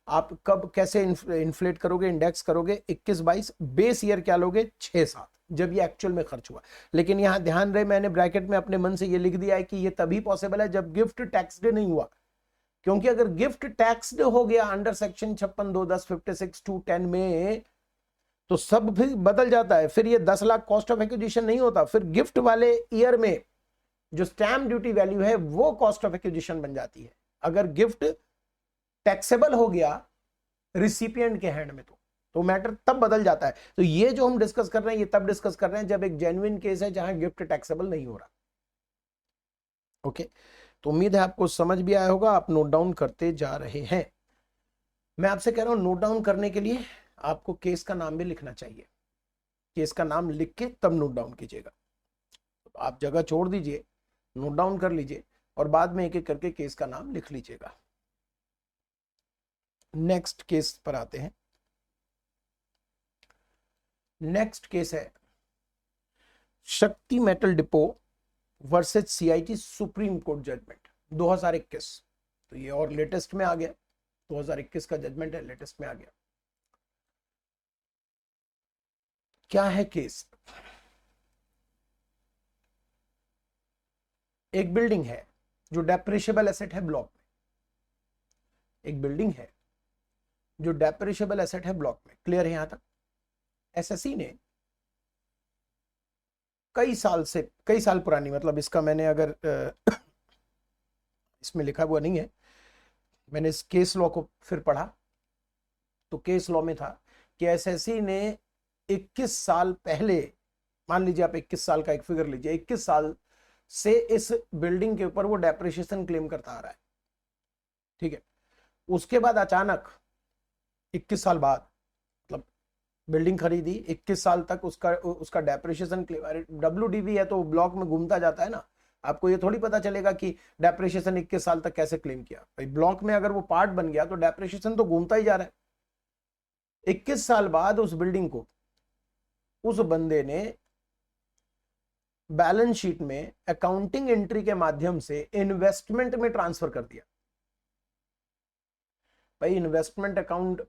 आप कब कैसे इन्फ्लेट करोगे, इंडेक्स करोगे 21-22, बेस ईयर क्या लोगे 6-7 जब ये एक्चुअल में खर्च हुआ। लेकिन यहां ध्यान रहे मैंने ब्रैकेट में अपने मन से ये लिख दिया है कि ये तभी पॉसिबल है जब गिफ्ट टैक्सड नहीं हुआ, क्योंकि अगर गिफ्ट टैक्सड हो गया अंडर सेक्शन 56(2)(10), 56(2)(10) में तो सब भी बदल जाता है। फिर ये 10 लाख कॉस्ट ऑफ एक्विजिशन नहीं होता, फिर गिफ्ट वाले ईयर में जो स्टैम्प ड्यूटी वैल्यू है वो कॉस्ट ऑफ एक्विजिशन बन जाती है अगर गिफ्ट टैक्सेबल हो गया रिसिपिएंट के हैंड में, तो मैटर तब बदल जाता है। तो ये जो हम डिस्कस कर रहे हैं ये तब डिस्कस कर रहे हैं जब एक जेन्युइन केस है जहां गिफ्ट टैक्सेबल नहीं हो रहा। ओके, तो उम्मीद है आपको समझ भी आया होगा, आप नोट डाउन करते जा रहे हैं। मैं आपसे कह रहा हूं नोट डाउन करने के लिए आपको केस का नाम भी लिखना चाहिए, केस का नाम लिख के तब नोट डाउन कीजिएगा। आप जगह छोड़ दीजिए, नोट डाउन कर लीजिए और बाद में एक एक करके केस का नाम लिख लीजिएगा। नेक्स्ट केस पर आते हैं। नेक्स्ट केस है Shakti metal depot versus CIT supreme court judgment 2021। तो ये और लेटेस्ट में आ गया, 2021 का जजमेंट है, लेटेस्ट में आ गया। क्या है केस? एक बिल्डिंग है जो डेप्रिशिएबल एसेट है ब्लॉक में, एक बिल्डिंग है जो डेप्रिशिएबल एसेट है ब्लॉक में। क्लियर है यहां तक? एसएससी ने कई साल पुरानी, मतलब इसका मैंने अगर इसमें लिखा हुआ नहीं है, मैंने इस केस लॉ को फिर पढ़ा तो केस लॉ में था कि एसएससी ने 21 साल पहले, मान लीजिए आप 21 साल का एक फिगर लीजिए, 21 साल से इस बिल्डिंग के ऊपर वो डेप्रिसिएशन क्लेम करता आ रहा है, ठीक है। उसके बाद अचानक 21 साल बाद, मतलब बिल्डिंग खरीदी, 21 साल तक उसका डेप्रिसिएशन क्लेम, डब्ल्यूडीवी है तो ब्लॉक में घूमता जाता है ना, आपको ये थोड़ी पता चलेगा कि डेप्रिसिएशन 21 साल तक कैसे क्लेम किया। भाई ब्लॉक में अगर वो पार्ट बन गया तो डेप्रिसिएशन तो घूमता ही जा रहा है। 21 साल बाद उस बिल्डिंग को उस बंदे ने बैलेंस शीट में अकाउंटिंग एंट्री के माध्यम से इन्वेस्टमेंट में ट्रांसफर कर दिया। भाई इन्वेस्टमेंट अकाउंट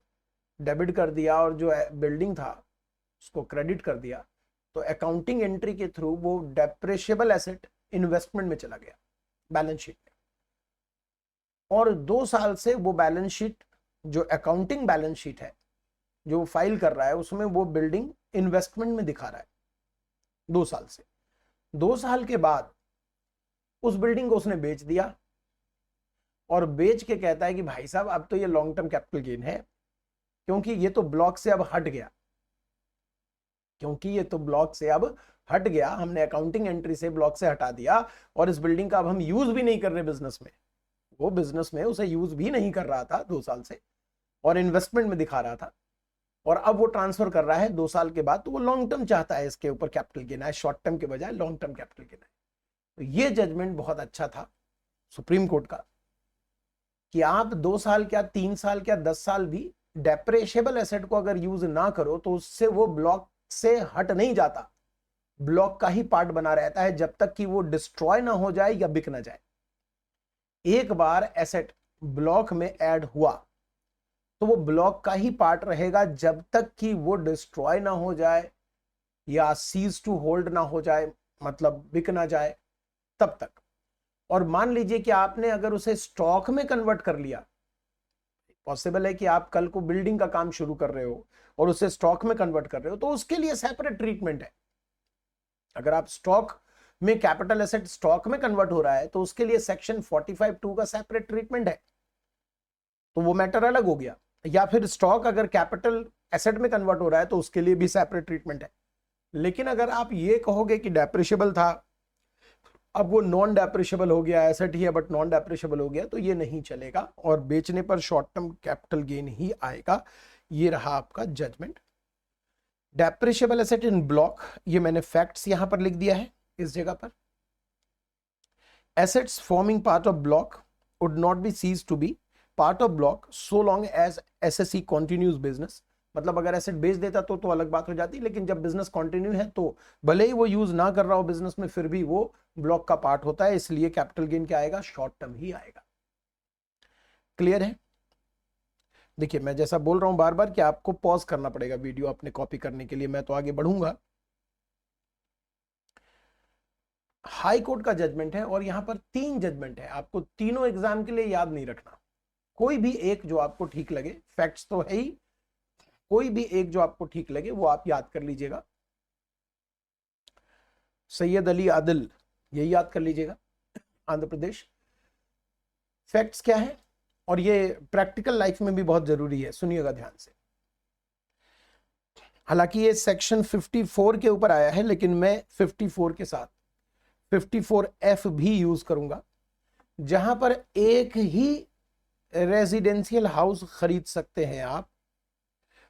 डेबिट कर दिया और जो बिल्डिंग था उसको क्रेडिट कर दिया, तो अकाउंटिंग एंट्री के थ्रू वो डेप्रिशिएबल एसेट इन्वेस्टमेंट में चला गया बैलेंस शीट में, और 2 साल से वो बैलेंस शीट, जो अकाउंटिंग बैलेंस शीट है जो फाइल कर रहा है, उसमें वो बिल्डिंग इन्वेस्टमेंट में दिखा रहा है 2 साल से। 2 साल के बाद उस बिल्डिंग को उसने बेच दिया और बेच के कहता है कि भाई साहब अब तो ये लॉन्ग टर्म कैपिटल गेन है, क्योंकि ये तो ब्लॉक से अब हट गया, हमने अकाउंटिंग एंट्री से ब्लॉक से हटा दिया और इस बिल्डिंग का अब हम यूज भी नहीं कर रहे बिजनेस में। वो बिजनेस में उसे यूज भी नहीं कर रहा था 2 साल से और इन्वेस्टमेंट में दिखा रहा था, और अब वो ट्रांसफर कर रहा है 2 साल के बाद, तो वो लॉन्ग टर्म चाहता है इसके ऊपर कैपिटल गेन है, शॉर्ट टर्म के बजाय लॉन्ग टर्म कैपिटल गेन है। तो ये जजमेंट बहुत अच्छा था सुप्रीम कोर्ट का कि आप 2 साल क्या 3 साल क्या 10 साल भी डेप्रिशिएबल एसेट को अगर यूज ना करो तो उससे वो ब्लॉक से हट नहीं जाता, ब्लॉक का ही पार्ट बना रहता है जब तक कि वो डिस्ट्रॉय ना हो जाए या बिक ना जाए। एक बार एसेट ब्लॉक में ऐड हुआ तो वो ब्लॉक का ही पार्ट रहेगा जब तक कि वो डिस्ट्रॉय ना हो जाए या सीज टू होल्ड ना हो जाए, मतलब बिक ना जाए, तब तक। और मान लीजिए कि आपने अगर उसे स्टॉक में कन्वर्ट कर लिया, पॉसिबल है कि आप कल को बिल्डिंग का काम शुरू कर रहे हो और उसे स्टॉक में कन्वर्ट कर रहे हो, तो उसके लिए सेपरेट ट्रीटमेंट है। अगर आप स्टॉक में कैपिटल एसेट स्टॉक में कन्वर्ट हो रहा है तो उसके लिए सेक्शन 45(2) का सेपरेट ट्रीटमेंट है, तो वो मैटर अलग हो गया। या फिर स्टॉक अगर कैपिटल एसेट में कन्वर्ट हो रहा है तो उसके लिए भी सेपरेट ट्रीटमेंट है। लेकिन अगर आप ये कहोगे कि डेप्रिशिएबल था, अब वो नॉन डेप्रिशिएबल हो गया, एसेट ही है बट नॉन डेप्रिशिएबल हो गया, तो ये नहीं चलेगा और बेचने पर शॉर्ट टर्म कैपिटल गेन ही आएगा। ये रहा आपका जजमेंट। डेप्रिशिएबल एसेट इन ब्लॉक, ये मैंने फैक्ट्स यहां पर लिख दिया है इस जगह पर। Assets forming part of block would not be cease to be part of block so long as SSC continues business. मतलब अगर एसेट बेच देता तो अलग बात हो जाती, लेकिन जब बिजनेस कंटिन्यू है तो भले ही वो यूज ना कर रहा हो बिजनेस में, फिर भी वो ब्लॉक का पार्ट होता है, इसलिए कैपिटल गेन क्या आएगा, शॉर्ट टर्म ही आएगा। क्लियर है? देखिए मैं जैसा बोल रहा हूं बार बार कि आपको पॉज करना पड़ेगा वीडियो अपने कॉपी करने के लिए, मैं तो आगे बढ़ूंगा। हाई कोर्ट का जजमेंट है और यहां पर 3 जजमेंट है, आपको तीनों एग्जाम के लिए याद नहीं रखना, कोई भी एक जो आपको ठीक लगे, फैक्ट्स तो है ही, कोई भी एक जो आपको ठीक लगे वो आप याद कर लीजिएगा। सैयद अली आदिल, यही याद कर लीजिएगा, आंध्र प्रदेश। फैक्ट्स क्या है और ये प्रैक्टिकल लाइफ में भी बहुत जरूरी है, सुनिएगा ध्यान से। हालांकि ये सेक्शन 54 के ऊपर आया है, लेकिन मैं 54 के साथ 54F भी यूज करूंगा, जहां पर एक ही रेजिडेंशियल हाउस खरीद सकते हैं आप।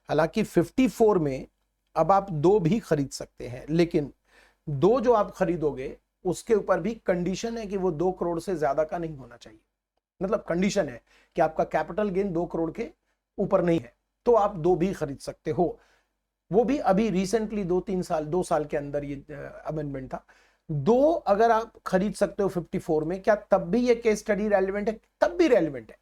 हालांकि 54 में अब आप 2 भी खरीद सकते हैं, लेकिन 2 जो आप खरीदोगे उसके ऊपर भी कंडीशन है कि वो 2 करोड़ से ज्यादा का नहीं होना चाहिए। मतलब कंडीशन है कि आपका कैपिटल गेन 2 करोड़ के ऊपर नहीं है, तो आप 2 भी खरीद सकते हो। वो भी अभी रिसेंटली 2 साल के अंदर ये अमेंडमेंट था। 2 अगर आप खरीद सकते हो 54 में, क्या तब भी ये केस स्टडी रेलिवेंट है? तब भी रेलिवेंट है।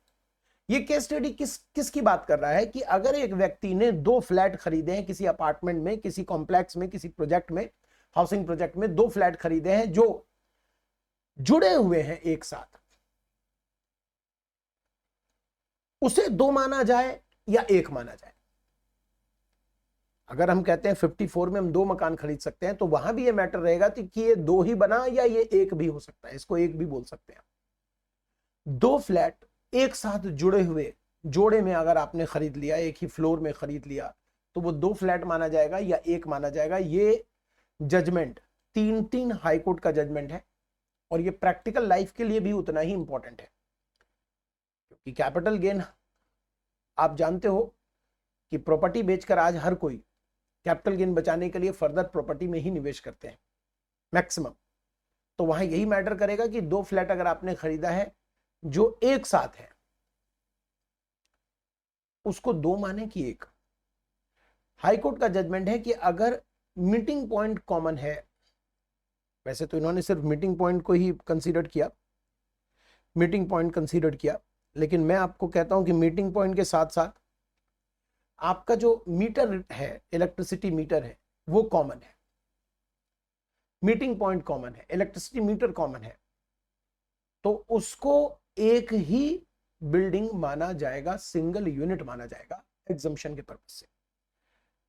ये केस स्टडी किसकी बात कर रहा है कि अगर एक व्यक्ति ने 2 फ्लैट खरीदे हैं किसी अपार्टमेंट में, किसी कॉम्प्लेक्स में, किसी प्रोजेक्ट में, हाउसिंग प्रोजेक्ट में 2 फ्लैट खरीदे हैं जो जुड़े हुए हैं एक साथ, उसे 2 माना जाए या 1 माना जाए। अगर हम कहते हैं 54 में हम 2 मकान खरीद सकते हैं, तो वहां भी ये मैटर रहेगा कि ये 2 ही बना या ये 1 भी हो सकता है, इसको 1 भी बोल सकते हैं। 2 फ्लैट एक साथ जुड़े हुए जोड़े में अगर आपने खरीद लिया, एक ही फ्लोर में खरीद लिया, तो वो 2 फ्लैट माना जाएगा या 1 माना जाएगा। ये जजमेंट 3 हाईकोर्ट का जजमेंट है, और ये प्रैक्टिकल लाइफ के लिए भी उतना ही इंपॉर्टेंट है, क्योंकि कैपिटल गेन आप जानते हो कि प्रॉपर्टी बेचकर आज हर कोई कैपिटल गेन बचाने के लिए फर्दर प्रॉपर्टी में ही निवेश करते हैं मैक्सिमम। तो वहां यही मैटर करेगा कि 2 फ्लैट अगर आपने खरीदा है जो एक साथ है, उसको 2 माने कि 1। हाईकोर्ट का जजमेंट है कि अगर मीटिंग पॉइंट कॉमन है, वैसे तो इन्होंने सिर्फ मीटिंग पॉइंट को ही कंसीडर किया, लेकिन मैं आपको कहता हूं कि मीटिंग पॉइंट के साथ साथ आपका जो मीटर है, इलेक्ट्रिसिटी मीटर है, वो कॉमन है। मीटिंग पॉइंट कॉमन है, इलेक्ट्रिसिटी मीटर कॉमन है, तो उसको एक ही बिल्डिंग माना जाएगा, सिंगल यूनिट माना जाएगा एग्जम्पशन के पर्पज से।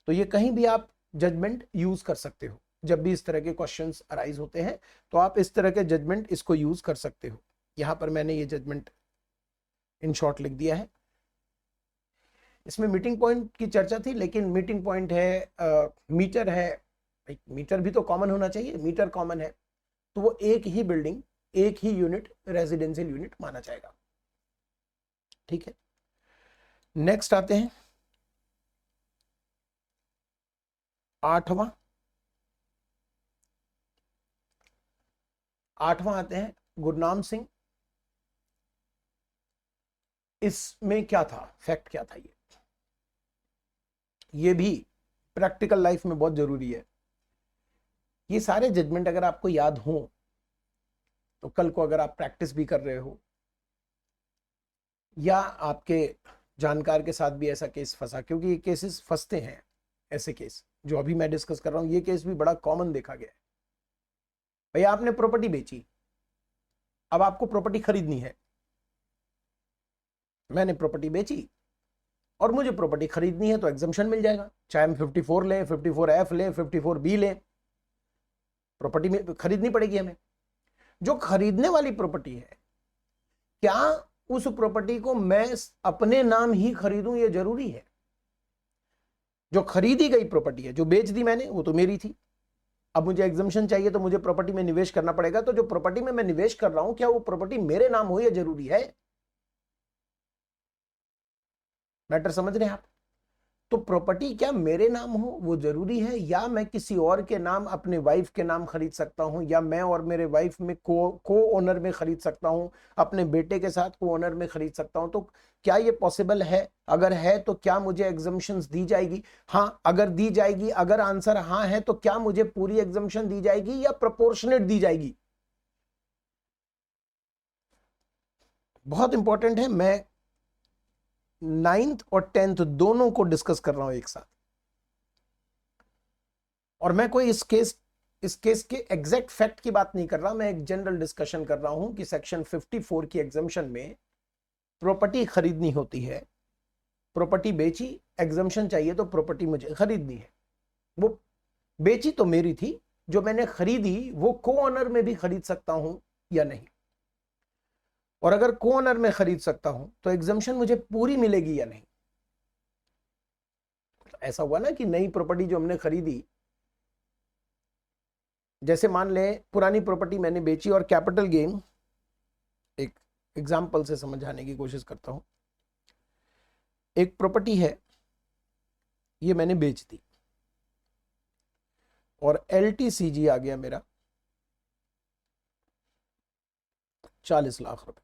तो ये कहीं भी आप जजमेंट यूज कर सकते हो, जब भी इस तरह के क्वेश्चंस अराइज होते हैं तो आप इस तरह के जजमेंट इसको यूज कर सकते हो। यहां पर मैंने ये जजमेंट इन शॉर्ट लिख दिया है। इसमें मीटिंग पॉइंट की चर्चा थी, लेकिन मीटिंग पॉइंट है, मीटर है, मीटर भी तो कॉमन होना चाहिए, मीटर कॉमन है, तो वो एक ही बिल्डिंग, एक ही यूनिट, रेजिडेंशियल यूनिट माना जाएगा। ठीक है, नेक्स्ट आते हैं 8वां आते हैं गुरनाम सिंह। इसमें क्या था, फैक्ट क्या था, ये भी प्रैक्टिकल लाइफ में बहुत जरूरी है। ये सारे जजमेंट अगर आपको याद हो तो कल को अगर आप प्रैक्टिस भी कर रहे हो या आपके जानकार के साथ भी ऐसा केस फंसा, क्योंकि ये केसेस फंसते हैं, ऐसे केस जो अभी मैं डिस्कस कर रहा हूं, ये केस भी बड़ा कॉमन देखा गया है। भैया आपने प्रॉपर्टी बेची, अब आपको प्रॉपर्टी खरीदनी है। मैंने प्रॉपर्टी बेची और मुझे प्रॉपर्टी खरीदनी है, तो एग्जम्पशन मिल जाएगा, चाहे हम 54 लें, 54F लें, 54B लें, प्रॉपर्टी में खरीदनी पड़ेगी हमें। जो खरीदने वाली प्रॉपर्टी है, क्या उस प्रॉपर्टी को मैं अपने नाम ही खरीदूं, ये जरूरी है? जो खरीदी गई प्रॉपर्टी है, जो बेच दी मैंने, वो तो मेरी थी। अब मुझे एग्जम्पशन चाहिए तो मुझे प्रॉपर्टी में निवेश करना पड़ेगा। तो जो प्रॉपर्टी में मैं निवेश कर रहा हूं, क्या वो प्रॉपर्टी मेरे नाम हो, ये जरूरी है? मैटर समझ रहे हैं आप? तो प्रॉपर्टी क्या मेरे नाम हो वो जरूरी है, या मैं किसी और के नाम, अपने वाइफ के नाम खरीद सकता हूं, या मैं और मेरे वाइफ में को ओनर में खरीद सकता हूं, अपने बेटे के साथ को ओनर में खरीद सकता हूं? तो क्या ये पॉसिबल है? अगर है तो क्या मुझे एग्जम्पशंस दी जाएगी? हाँ, अगर दी जाएगी, अगर आंसर हाँ है, तो क्या मुझे पूरी एग्जम्पशन दी जाएगी या प्रोपोर्शनेट दी जाएगी? बहुत इंपॉर्टेंट है। मैं 9th और 10th दोनों को डिस्कस कर रहा हूं एक साथ, और मैं कोई इस केस के एग्जैक्ट फैक्ट की बात नहीं कर रहा, मैं एक जनरल डिस्कशन कर रहा हूं कि सेक्शन 54 की एग्जम्पशन में प्रॉपर्टी खरीदनी होती है, प्रॉपर्टी बेची, एग्जम्पशन चाहिए तो प्रॉपर्टी मुझे खरीदनी है। वो बेची तो मेरी थी, जो मैंने खरीदी वो को ओनर में भी खरीद सकता हूं या नहीं, और अगर को ओनर में खरीद सकता हूं तो एग्जम्पशन मुझे पूरी मिलेगी या नहीं। ऐसा हुआ ना कि नई प्रॉपर्टी जो हमने खरीदी, जैसे मान ले पुरानी प्रॉपर्टी मैंने बेची और कैपिटल गेन, एक एग्जांपल से समझाने की कोशिश करता हूं। एक प्रॉपर्टी है, ये मैंने बेच दी और LTCG आ गया मेरा 40 लाख रुपए।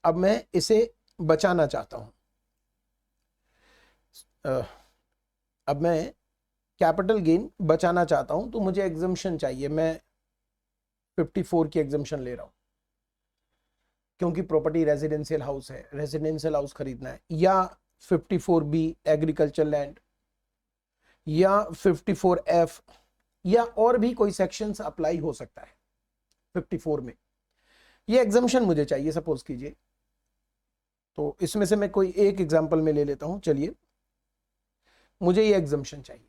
अब मैं इसे बचाना चाहता हूं, अब मैं कैपिटल गेन बचाना चाहता हूं, तो मुझे एग्जम्पशन चाहिए। मैं 54 की एग्जम्पशन ले रहा हूं, क्योंकि प्रॉपर्टी रेजिडेंशियल हाउस है, रेजिडेंशियल हाउस खरीदना है, या 54B एग्रीकल्चर लैंड, या 54F या और भी कोई सेक्शंस अप्लाई हो सकता है 54 में। ये एग्जाम्शन मुझे चाहिए, सपोज कीजिए, तो इसमें से मैं कोई एक एग्जांपल में ले लेता हूं। चलिए, मुझे ये एग्जाम्शन चाहिए,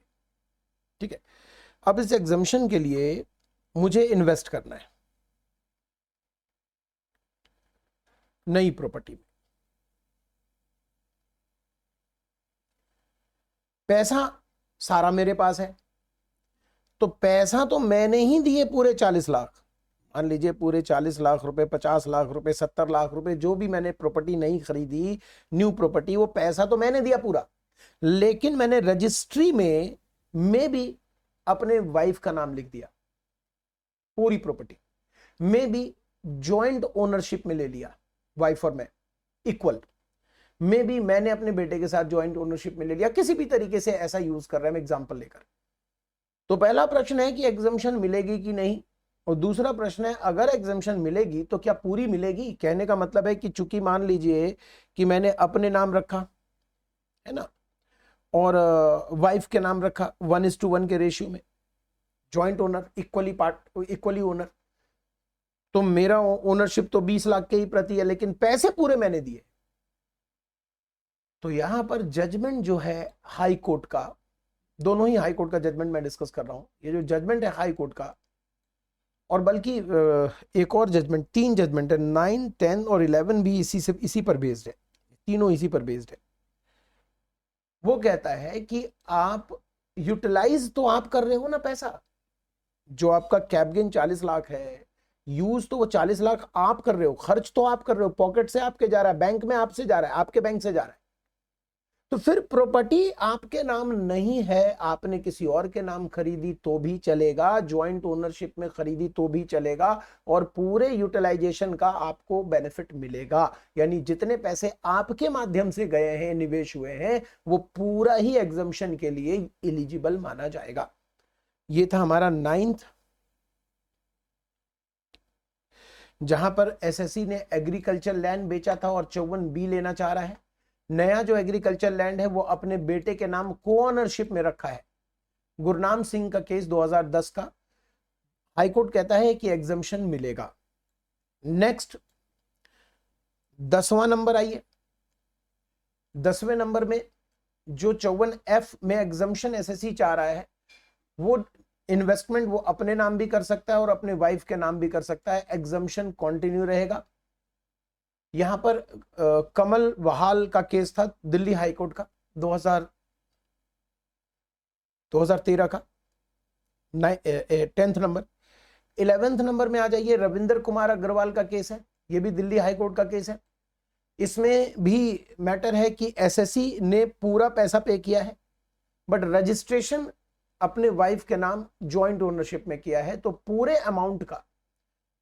ठीक है। अब इस एग्जाम्शन के लिए मुझे इन्वेस्ट करना है नई प्रॉपर्टी में। पैसा सारा मेरे पास है, तो पैसा तो मैंने ही दिए पूरे 40 लाख, मान लीजिए पूरे 40 लाख रुपए, 50 लाख रुपए, 70 लाख रुपए, जो भी मैंने प्रॉपर्टी नहीं खरीदी, न्यू प्रॉपर्टी, वो पैसा तो मैंने दिया पूरा। लेकिन मैंने रजिस्ट्री में भी अपने वाइफ का नाम लिख दिया, पूरी प्रॉपर्टी में भी जॉइंट ओनरशिप में ले लिया, वाइफ और मैं इक्वल में भी मैंने अपने बेटे के साथ जॉइंट ओनरशिप में ले लिया, किसी भी तरीके से ऐसा यूज कर रहा है मैं एग्जांपल लेकर। तो पहला प्रश्न है कि एग्जम्पशन मिलेगी कि नहीं, और दूसरा प्रश्न है अगर एग्जम्पशन मिलेगी तो क्या पूरी मिलेगी। कहने का मतलब है कि चूंकि मान लीजिए कि मैंने अपने नाम रखा है ना, और वाइफ के नाम रखा 1:1 के रेशियो में, जॉइंट ओनर, इक्वली ओनर, तो मेरा ओनरशिप तो 20 लाख के ही प्रति है, लेकिन पैसे पूरे मैंने दिए। तो यहां पर जजमेंट जो है हाई कोर्ट का, दोनों ही हाई कोर्ट का जजमेंट मैं डिस्कस कर रहा हूं, ये जो जजमेंट है हाई कोर्ट का, और बल्कि एक और जजमेंट, 3 जजमेंट है, 9, 10 और 11 भी इसी पर बेस्ड है, तीनों इसी पर बेस्ड है। वो कहता है कि आप यूटिलाइज तो आप कर रहे हो ना पैसा, जो आपका कैप गेन 40 लाख है, यूज तो वो 40 लाख आप कर रहे हो, खर्च तो आप कर रहे हो, पॉकेट से आपके जा रहा है, बैंक में आपसे जा रहा है, आपके बैंक से जा रहा है। तो फिर प्रॉपर्टी आपके नाम नहीं है, आपने किसी और के नाम खरीदी तो भी चलेगा, ज्वाइंट ओनरशिप में खरीदी तो भी चलेगा, और पूरे यूटिलाइजेशन का आपको बेनिफिट मिलेगा। यानी जितने पैसे आपके माध्यम से गए हैं, निवेश हुए हैं, वो पूरा ही एग्जम्पशन के लिए एलिजिबल माना जाएगा। ये था हमारा 9th, जहां पर एसएससी ने एग्रीकल्चर लैंड बेचा था और 54B लेना चाह रहा है। नया जो एग्रीकल्चर लैंड है वो अपने बेटे के नाम को ऑनरशिप में रखा है। गुरनाम सिंह का केस 2010 का, हाईकोर्ट कहता है कि एग्जम्पशन मिलेगा। नेक्स्ट 10वां नंबर आइए। 10वें नंबर में जो 54F में एग्जम्पशन एसएससी चाह रहा है, वो इन्वेस्टमेंट वो अपने नाम भी कर सकता है और अपने वाइफ के नाम भी कर सकता है, एग्जम्पशन कंटिन्यू रहेगा। यहां पर कमल वहाल का केस था दिल्ली हाईकोर्ट का 2013 का, 10th नंबर। 11th नंबर में आ जाइए, रविंदर कुमार अग्रवाल का केस है, ये भी दिल्ली हाईकोर्ट का केस है। इसमें भी मैटर है कि एसएससी ने पूरा पैसा पे किया है, बट रजिस्ट्रेशन अपने वाइफ के नाम जॉइंट ओनरशिप में किया है, तो पूरे अमाउंट का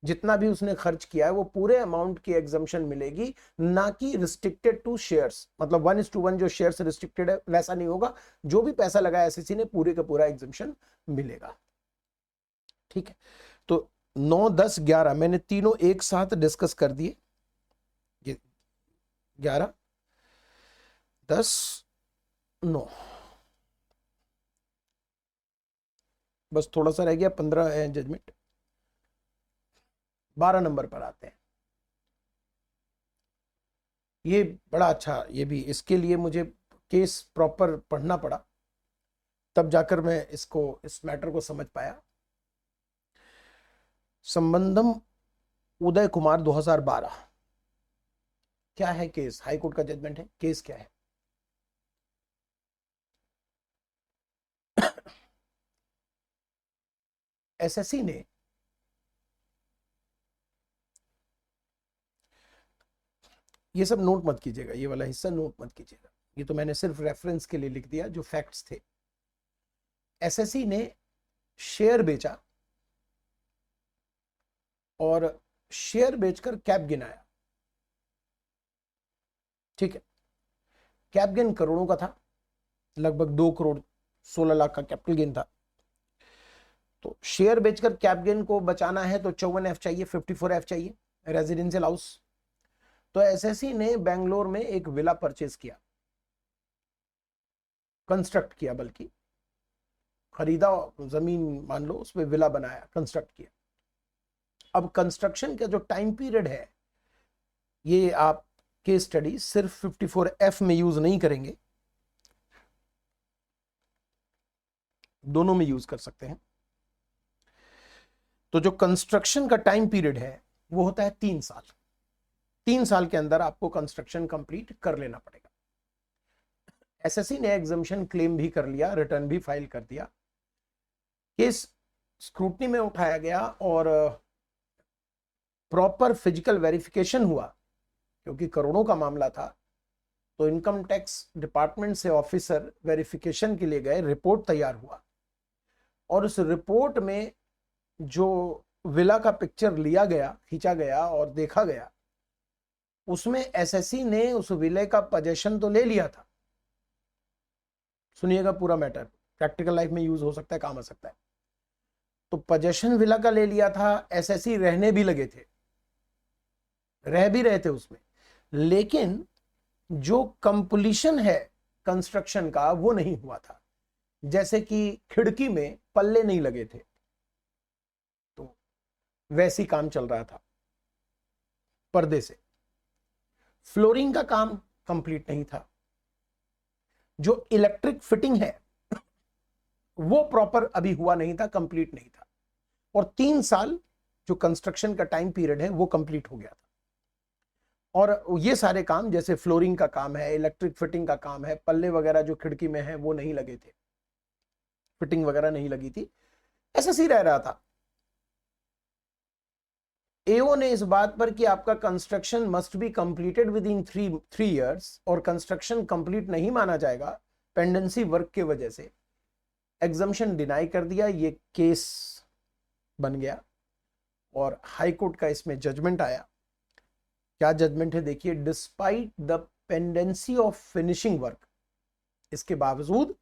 जितना भी उसने खर्च किया है वो पूरे अमाउंट की एग्जम्पशन मिलेगी, ना कि रिस्ट्रिक्टेड टू शेयर्स। मतलब 1:1 जो शेयर्स रिस्ट्रिक्टेड है वैसा नहीं होगा, जो भी पैसा लगाया एसएससी ने पूरे का पूरा एग्जम्पशन मिलेगा। ठीक है, तो 9, 10, 11 मैंने तीनों एक साथ डिस्कस कर दिए। 11, 10, 9, बस थोड़ा सा रह गया, 15 है जजमेंट। 12 नंबर पर आते हैं। ये बड़ा अच्छा, ये भी, इसके लिए मुझे केस प्रॉपर पढ़ना पड़ा, तब जाकर मैं इस मैटर को समझ पाया। संबंधम उदय कुमार 2012, क्या है केस? हाईकोर्ट का जजमेंट है, केस क्या है? एसएससी ने ये सब नोट मत कीजिएगा, ये वाला हिस्सा नोट मत कीजिएगा, ये तो मैंने सिर्फ रेफरेंस के लिए लिख दिया, जो फैक्ट्स थे। एसएससी ने शेयर बेचा और शेयर बेचकर कैप गिनाया। ठीक है, कैप गेन करोड़ों का था, लगभग 2 करोड़ 16 लाख का कैपिटल गेन था। तो शेयर बेचकर कैप गेन को बचाना है तो 54F चाहिए, 54F चाहिए, रेजिडेंशियल हाउस। तो एसएससी ने बेंगलोर में एक विला परचेज किया, कंस्ट्रक्ट किया, बल्कि खरीदा जमीन, मान लो उस पर विला बनाया, कंस्ट्रक्ट किया। अब कंस्ट्रक्शन का जो टाइम पीरियड है, ये आप केस स्टडी सिर्फ 54F में यूज नहीं करेंगे, दोनों में यूज कर सकते हैं। तो जो कंस्ट्रक्शन का टाइम पीरियड है वो होता है 3 साल। 3 साल के अंदर आपको कंस्ट्रक्शन कंप्लीट कर लेना पड़ेगा। एसएससी ने एग्जम्पशन क्लेम भी कर लिया, रिटर्न भी फाइल कर दिया, केस स्क्रूटनी में उठाया गया और प्रॉपर फिजिकल वेरिफिकेशन हुआ, क्योंकि करोड़ों का मामला था। तो इनकम टैक्स डिपार्टमेंट से ऑफिसर वेरिफिकेशन के लिए गए, रिपोर्ट तैयार हुआ और उस रिपोर्ट में जो विला का पिक्चर लिया गया, खींचा गया और देखा गया, उसमें एसएससी ने उस विले का पोजेशन तो ले लिया था। सुनिएगा पूरा मैटर, प्रैक्टिकल लाइफ में यूज हो सकता है, काम आ सकता है। तो पोजेशन विला का ले लिया था, एसएससी रहने भी लगे थे, रह भी रहे थे उसमें, लेकिन जो कंप्लीशन है कंस्ट्रक्शन का वो नहीं हुआ था। जैसे कि खिड़की में पल्ले नहीं लगे थे, तो वैसी काम चल रहा था पर्दे से। फ्लोरिंग का काम कंप्लीट नहीं था, जो इलेक्ट्रिक फिटिंग है वो प्रॉपर अभी हुआ नहीं था, कंप्लीट नहीं था। और 3 साल जो कंस्ट्रक्शन का टाइम पीरियड है वो कंप्लीट हो गया था। और ये सारे काम, जैसे फ्लोरिंग का काम है, इलेक्ट्रिक फिटिंग का काम है, पल्ले वगैरह जो खिड़की में है वो नहीं लगे थे, फिटिंग वगैरह नहीं लगी थी, एसएससी रह रहा था। एओ ने इस बात पर कि आपका construction must be completed with in 3 years और कंस्ट्रक्शन कंप्लीट नहीं माना जाएगा पेंडेंसी वर्क के वजह से, एग्जम्पशन डिनाई कर दिया। ये केस बन गया और हाई कोर्ट का इसमें जजमेंट आया। क्या जजमेंट है देखिए, despite the pendency of finishing work, इसके बावजूद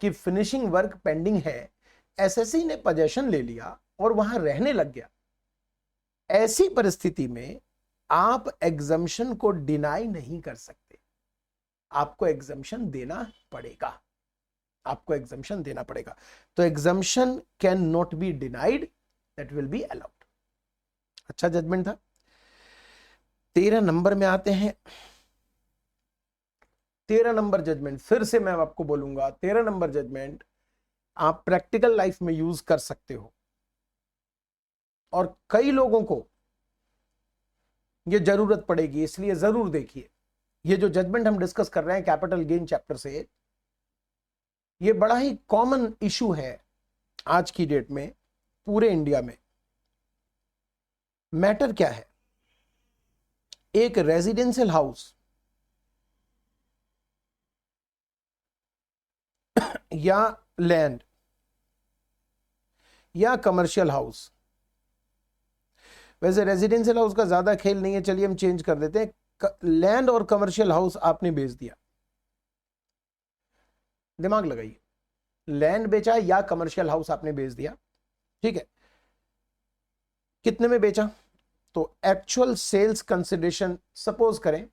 कि फिनिशिंग वर्क पेंडिंग है, एसएससी ने पोजेशन ले लिया और वहां रहने लग गया। ऐसी परिस्थिति में आप एग्जम्पशन को डिनाई नहीं कर सकते, आपको एग्जम्पशन देना पड़ेगा, आपको एग्जम्पशन देना पड़ेगा। तो exemption can not be denied, that will be allowed. अच्छा जजमेंट था। 13 नंबर में आते हैं। 13 नंबर जजमेंट, फिर से मैं आपको बोलूंगा, 13 नंबर जजमेंट आप प्रैक्टिकल लाइफ में यूज कर सकते हो और कई लोगों को ये जरूरत पड़ेगी, इसलिए जरूर देखिए। ये जो जजमेंट हम डिस्कस कर रहे हैं कैपिटल गेन चैप्टर से, ये बड़ा ही कॉमन इशू है आज की डेट में पूरे इंडिया में। मैटर क्या है, एक रेजिडेंशियल हाउस या लैंड या कमर्शियल हाउस, वैसे रेजिडेंशियल हाउस का ज्यादा खेल नहीं है, चलिए हम चेंज कर देते हैं, लैंड और कमर्शियल हाउस आपने बेच दिया। दिमाग लगाइए, लैंड बेचा या कमर्शियल हाउस आपने बेच दिया, ठीक है। कितने में बेचा? तो एक्चुअल सेल्स कंसिडरेशन, सपोज करें,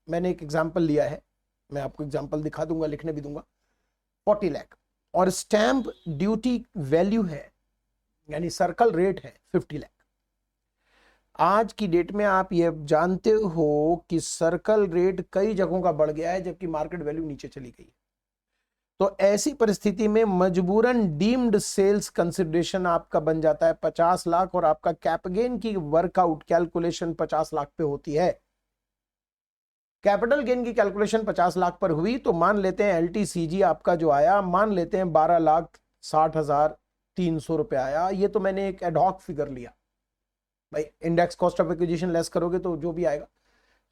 मैंने एक एग्जांपल लिया है, मैं आपको एग्जांपल दिखा दूंगा, लिखने भी दूंगा, 40 लाख और स्टैंप ड्यूटी वैल्यू है, यानी सर्कल रेट है 50 लाख। आज की डेट में आप ये जानते हो कि सर्कल रेट कई जगहों का बढ़ गया है, जबकि मार्केट वैल्यू नीचे चली गई है। तो ऐसी परिस्थिति में मजबूरन डीम्ड सेल्स कंसिडरेशन आपका बन जाता है 50 लाख और आपका कैप गेन की वर्कआउट कैलकुलेशन 50 लाख पे होती है। कैपिटल गेन की कैलकुलेशन 50 लाख पर हुई तो मान लेते हैं एलटीसीजी आपका जो आया, मान लेते हैं 12,60,300 रुपए आया। ये तो मैंने एक एडहॉक फिगर लिया भाई, index cost of acquisition less करोगे तो जो भी आएगा,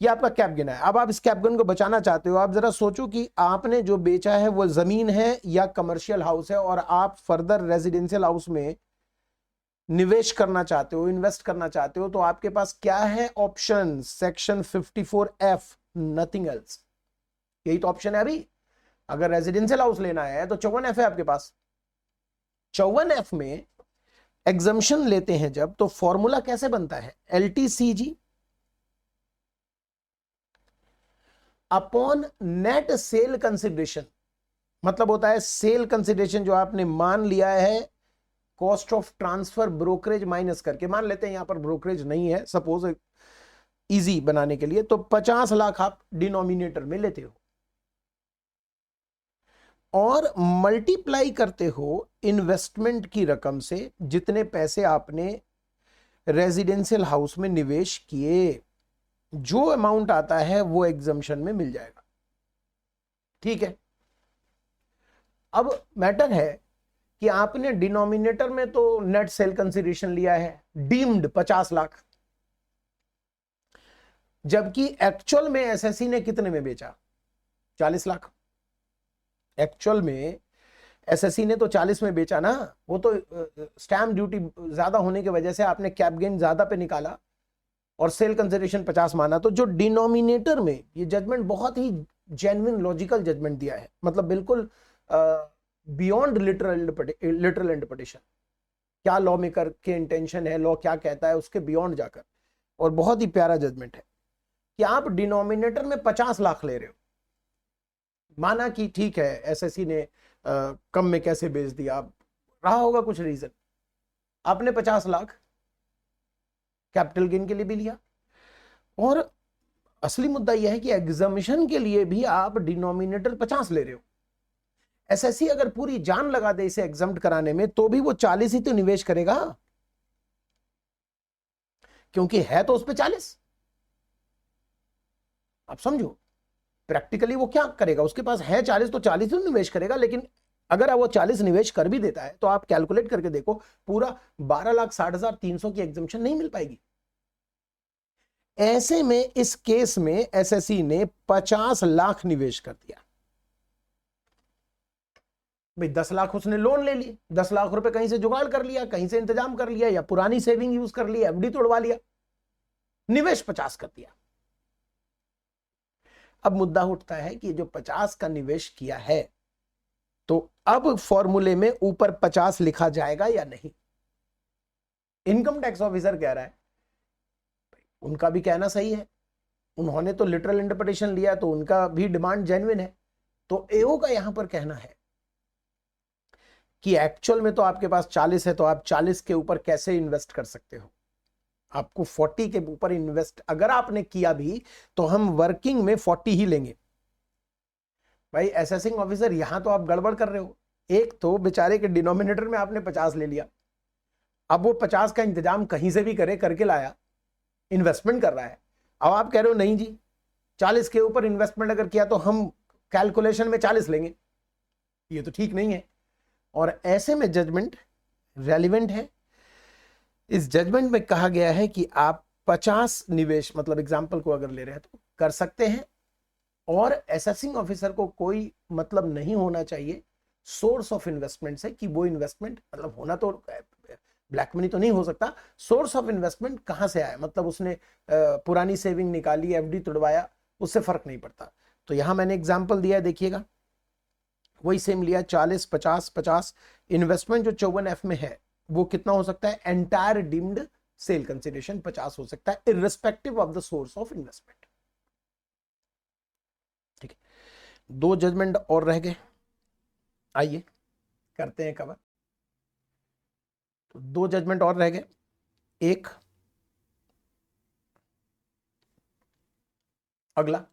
ये आपका कैप गेन है। अब आप इस कैप गेन को बचाना चाहते हो, आप जरा सोचो कि आपने जो बेचा है वो जमीन है या कमर्शियल हाउस है और आप फर्दर रेजिडेंशियल हाउस में निवेश करना चाहते हो, इन्वेस्ट करना चाहते हो, तो आपके पास क्या है option? Section 54F, nothing else. यही तो ऑप्शन है अभी। अगर रेजिडेंशियल हाउस लेना है तो 54F है आपके पास। 54F में एग्जम्पशन लेते हैं जब, तो फॉर्मूला कैसे बनता है? LTCG upon net sale consideration मतलब होता है सेल कंसिडरेशन जो आपने मान लिया है cost of transfer brokerage minus करके, मान लेते हैं यहां पर ब्रोकरेज नहीं है सपोज इजी बनाने के लिए, तो 50 लाख आप डिनोमिनेटर में लेते हो और मल्टीप्लाई करते हो इन्वेस्टमेंट की रकम से, जितने पैसे आपने रेजिडेंशियल हाउस में निवेश किए, जो अमाउंट आता है वो एग्जम्पशन में मिल जाएगा। ठीक है, अब मैटर है कि आपने डिनोमिनेटर में तो नेट सेल कंसिडरेशन लिया है डीम्ड 50 लाख, जबकि एक्चुअल में एसएससी ने कितने में बेचा? 40 लाख। एक्चुअल में एसएससी ने तो 40 में बेचा ना, वो तो स्टैम्प ड्यूटी ज्यादा होने की वजह से आपने कैप गेन ज्यादा पे निकाला और सेल कंसिडरेशन 50 माना। तो जो डिनोमिनेटर में ये जजमेंट बहुत ही जेन्युइन लॉजिकल जजमेंट दिया है, मतलब बिल्कुल बियॉन्ड लिटरल इंटरप्रिटेशन, क्या लॉ मेकर के इंटेंशन है, लॉ क्या कहता है उसके बियॉन्ड जाकर, और बहुत ही प्यारा जजमेंट है कि आप डिनोमिनेटर में 50 लाख ले रहे हो। माना कि ठीक है एसएससी ने कम में कैसे बेच दिया, रहा होगा कुछ रीजन, आपने 50 लाख कैपिटल गेन के लिए भी लिया, और असली मुद्दा यह है कि एग्जामिशन के लिए भी आप डिनोमिनेटर 50 ले रहे हो। एसएससी अगर पूरी जान लगा दे इसे एग्जम्प्ट कराने में तो भी वो 40 ही तो निवेश करेगा, क्योंकि है तो उस पर 40। आप समझो, प्रैक्टिकली वो क्या करेगा, उसके पास है 40 तो 40 ही निवेश करेगा। लेकिन अगर वो 40 निवेश कर भी देता है तो आप कैलकुलेट करके देखो, पूरा 12,60,300 की एग्जम्पशन नहीं मिल पाएगी। ऐसे में इस केस में एसएससी ने 50 लाख निवेश कर दिया। भाई 10 लाख उसने लोन ले लिए, 10 लाख रुपए कहीं से जुगाड़ कर लिया, कहीं से इंतजाम कर लिया, या पुरानी सेविंग यूज कर लिया, एफडी तोड़वा लिया, निवेश 50 कर दिया। अब मुद्दा उठता है कि जो 50 का निवेश किया है तो अब फॉर्मूले में ऊपर 50 लिखा जाएगा या नहीं? इनकम टैक्स ऑफिसर कह रहा है, उनका भी कहना सही है, उन्होंने तो लिटरल इंटरप्रिटेशन लिया तो उनका भी डिमांड जेन्युइन है। तो एओ का यहां पर कहना है कि एक्चुअल में तो आपके पास 40 है, तो आप 40 के ऊपर कैसे इन्वेस्ट कर सकते हो? आपको 40 के ऊपर इन्वेस्ट अगर आपने किया भी तो हम वर्किंग में 40 ही लेंगे। भाई असेसिंग ऑफिसर यहां तो आप गड़बड़ कर रहे हो, एक तो बेचारे के डिनोमिनेटर में आपने 50 ले लिया, अब वो 50 का इंतजाम कहीं से भी करे, करके लाया, इन्वेस्टमेंट कर रहा है। अब आप कह रहे हो नहीं जी 40 के ऊपर इन्वेस्टमेंट अगर किया तो हम कैलकुलेशन में 40 लेंगे, ये तो ठीक नहीं है। और ऐसे में जजमेंट रेलिवेंट है। इस जजमेंट में कहा गया है कि आप 50 निवेश, मतलब एग्जाम्पल को अगर ले रहे हैं तो कर सकते हैं, और असेसिंग ऑफिसर को कोई मतलब नहीं होना चाहिए सोर्स ऑफ इन्वेस्टमेंट से, कि वो इन्वेस्टमेंट मतलब होना तो ब्लैक मनी तो नहीं हो सकता, सोर्स ऑफ इन्वेस्टमेंट कहां से आया, मतलब उसने पुरानी सेविंग निकाली, एफडी तुड़वाया, उससे फर्क नहीं पड़ता। तो यहां मैंने एग्जाम्पल दिया है, देखिएगा वही सेम लिया, 40 50 50। इन्वेस्टमेंट जो 54F में है वो कितना हो सकता है? एंटायर डीम्ड सेल कंसिडरेशन 50 हो सकता है, irrespective of the source of investment. ठीक है, 2 जजमेंट और रह गए, आइए करते हैं कवर। तो 2 जजमेंट और रह गए। एक अगला,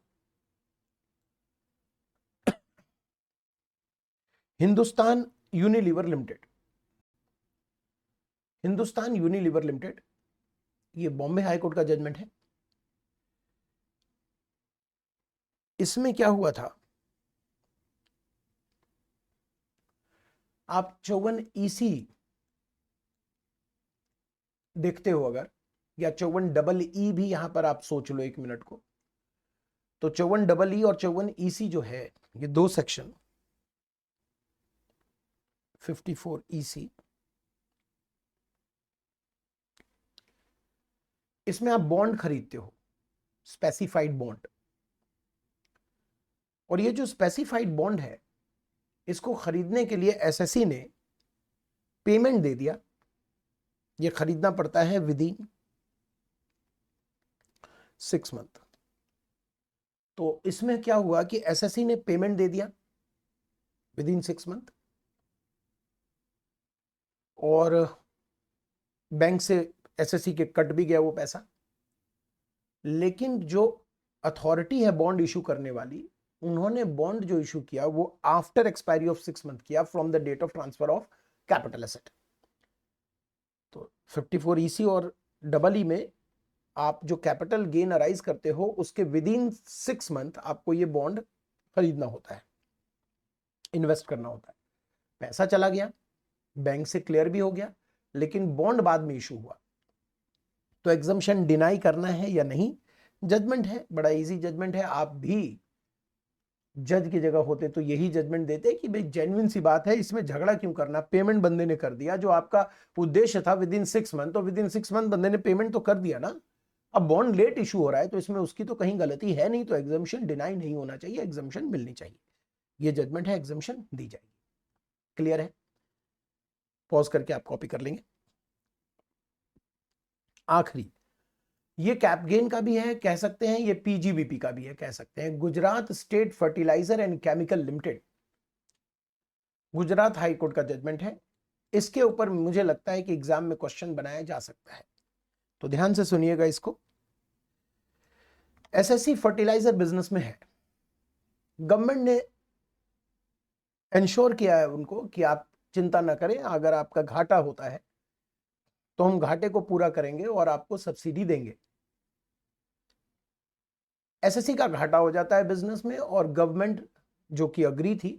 Hindustan Unilever limited. Hindustan Unilever limited, ये बॉम्बे हाई कोर्ट का जजमेंट है। इसमें क्या हुआ था, आप 54EC देखते हो अगर, या 54EE भी यहां पर आप सोच लो एक मिनट को, तो 54EE और 54EC जो है ये 2 सेक्शन, 54EC, इसमें आप बॉन्ड खरीदते हो, स्पेसिफाइड बॉन्ड, और ये जो स्पेसिफाइड बॉन्ड है इसको खरीदने के लिए एसएससी ने पेमेंट दे दिया। ये खरीदना पड़ता है विदिन 6 मंथ। तो इसमें क्या हुआ कि एसएससी ने पेमेंट दे दिया, विद इन 6 मंथ, और बैंक से एसएससी के कट भी गया वो पैसा। लेकिन जो अथॉरिटी है बॉन्ड इशू करने वाली, उन्होंने बॉन्ड जो इशू किया वो आफ्टर एक्सपायरी ऑफ 6 मंथ किया from the date of transfer of capital asset. तो 54 ईसी और डबल ई में आप जो कैपिटल गेन अराइज करते हो उसके विद इन 6 मंथ आपको ये बॉन्ड खरीदना होता है, इन्वेस्ट करना होता है। पैसा चला गया, बैंक से क्लियर भी हो गया, लेकिन बॉन्ड बाद में इशू हुआ, तो एग्जम्पशन डिनाई करना है या नहीं, जजमेंट है, बड़ा इजी जजमेंट है। आप भी जज की जगह होते तो यही जजमेंट देते कि भाई जेन्युइन सी बात है, इसमें झगड़ा क्यों करना, पेमेंट बंदे ने कर दिया, जो आपका उद्देश्य था विद इन 6 मंथ, तो विद इन 6 मंथ बंदे ने पेमेंट तो कर दिया ना। अब बॉन्ड लेट इशू हो रहा है तो इसमें उसकी तो कहीं गलती है नहीं, तो एग्जम्पशन डिनाई नहीं होना चाहिए, एग्जम्पशन मिलनी चाहिए। ये जजमेंट है, एग्जम्पशन दी जाएगी। क्लियर है? पॉज करके आप कॉपी कर लेंगे। आखिरी, ये कैप गेन का भी है कह सकते हैं, ये पीजीबीपी का भी है कह सकते हैं, Gujarat state fertiliser and chemical limited, Gujarat high court का जजमेंट है। इसके ऊपर मुझे लगता है कि एग्जाम में क्वेश्चन बनाया जा सकता है, तो ध्यान से सुनिएगा इसको। एसएससी फर्टिलाइजर बिजनेस में है, गवर्नमेंट ने इंश्योर किया है उनको कि आप चिंता ना करें, अगर आपका घाटा होता है तो हम घाटे को पूरा करेंगे और आपको सब्सिडी देंगे। एसएससी का घाटा हो जाता है बिजनेस में, और गवर्नमेंट जो कि अग्री थी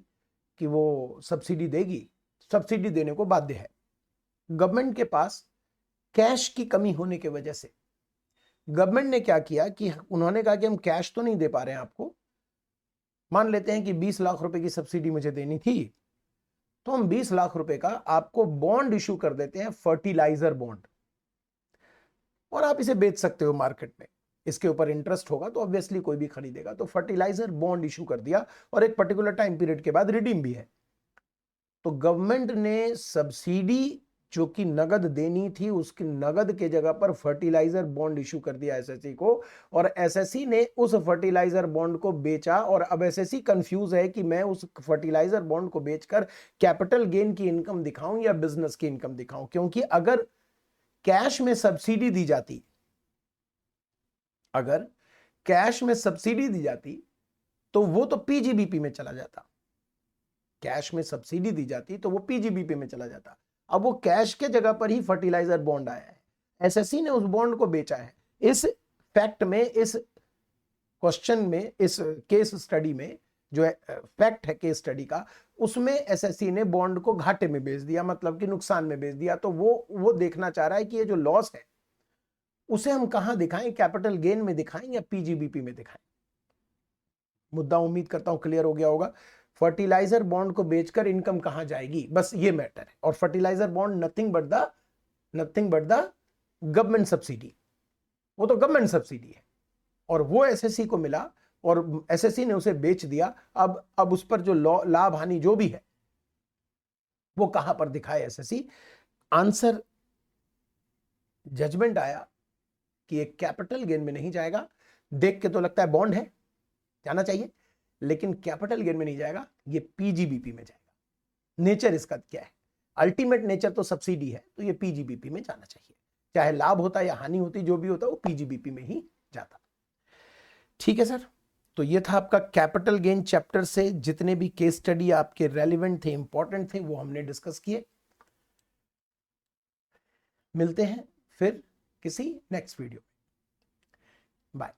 कि वो सब्सिडी देगी, सब्सिडी देने को बाध्य है। गवर्नमेंट के पास कैश की कमी होने की वजह से गवर्नमेंट ने क्या किया कि उन्होंने कहा कि हम कैश तो नहीं दे पा रहे हैं आपको, मान लेते हैं कि 20 लाख रुपए की सब्सिडी मुझे देनी थी, तो हम 20 लाख रुपए का आपको बॉन्ड इशू कर देते हैं, फर्टिलाइजर बॉन्ड, और आप इसे बेच सकते हो मार्केट में, इसके ऊपर इंटरेस्ट होगा तो ऑब्वियसली कोई भी खरीदेगा। तो फर्टिलाइजर बॉन्ड इशू कर दिया और एक पर्टिकुलर टाइम पीरियड के बाद रिडीम भी है। तो गवर्नमेंट ने सब्सिडी जो कि नगद देनी थी, उसकी नगद के जगह पर फर्टिलाइजर बॉन्ड इशू कर दिया एसएससी को, और एसएससी ने उस फर्टिलाइजर बॉन्ड को बेचा। और अब एसएससी कंफ्यूज है कि मैं उस फर्टिलाइजर बॉन्ड को बेचकर कैपिटल गेन की इनकम दिखाऊं या बिजनेस की इनकम दिखाऊं, क्योंकि अगर कैश में सब्सिडी दी जाती, अगर कैश में सब्सिडी दी जाती तो वो तो पीजीबीपी में चला जाता, कैश में सब्सिडी दी जाती तो वो पीजीबीपी में चला जाता। अब वो कैश के जगह पर ही फर्टिलाइजर बॉन्ड आया है, एसएससी ने उस बॉन्ड को बेचा है। इस फैक्ट में, इस क्वेश्चन में, इस केस स्टडी में जो फैक्ट है केस स्टडी का, उसमें एसएससी ने बॉन्ड को घाटे में बेच दिया, मतलब कि नुकसान में बेच दिया। तो वो देखना चाह रहा है कि ये जो लॉस है उसे हम कहां दिखाएं, कैपिटल गेन में दिखाएं या पीजीबीपी में दिखाएं। मुद्दा उम्मीद करता हूं क्लियर हो गया होगा। फर्टिलाइजर बॉन्ड को बेचकर इनकम कहां जाएगी, बस ये मैटर है। और fertiliser bond nothing but the government subsidy, वो तो गवर्नमेंट सब्सिडी है, और वो एसएससी को मिला और एसएससी ने उसे बेच दिया। अब उस पर जो लाभ हानि जो भी है वो कहां पर दिखाए एसएससी। आंसर, जजमेंट आया कि एक कैपिटल गेन में नहीं जाएगा। देख के तो लगता है बॉन्ड है, जाना चाहिए, लेकिन कैपिटल गेन में नहीं जाएगा, ये पीजीबीपी में जाएगा। नेचर इसका क्या है, अल्टीमेट नेचर तो सब्सिडी है, तो ये पीजीबीपी में जाना चाहिए, चाहे लाभ होता या हानि होती, जो भी होता वो पीजीबीपी में ही जाता। ठीक है सर, तो ये था आपका कैपिटल गेन चैप्टर से जितने भी केस स्टडी आपके रेलिवेंट थे, इंपॉर्टेंट थे, वो हमने डिस्कस किए। मिलते हैं फिर किसी नेक्स्ट वीडियो में। बाय।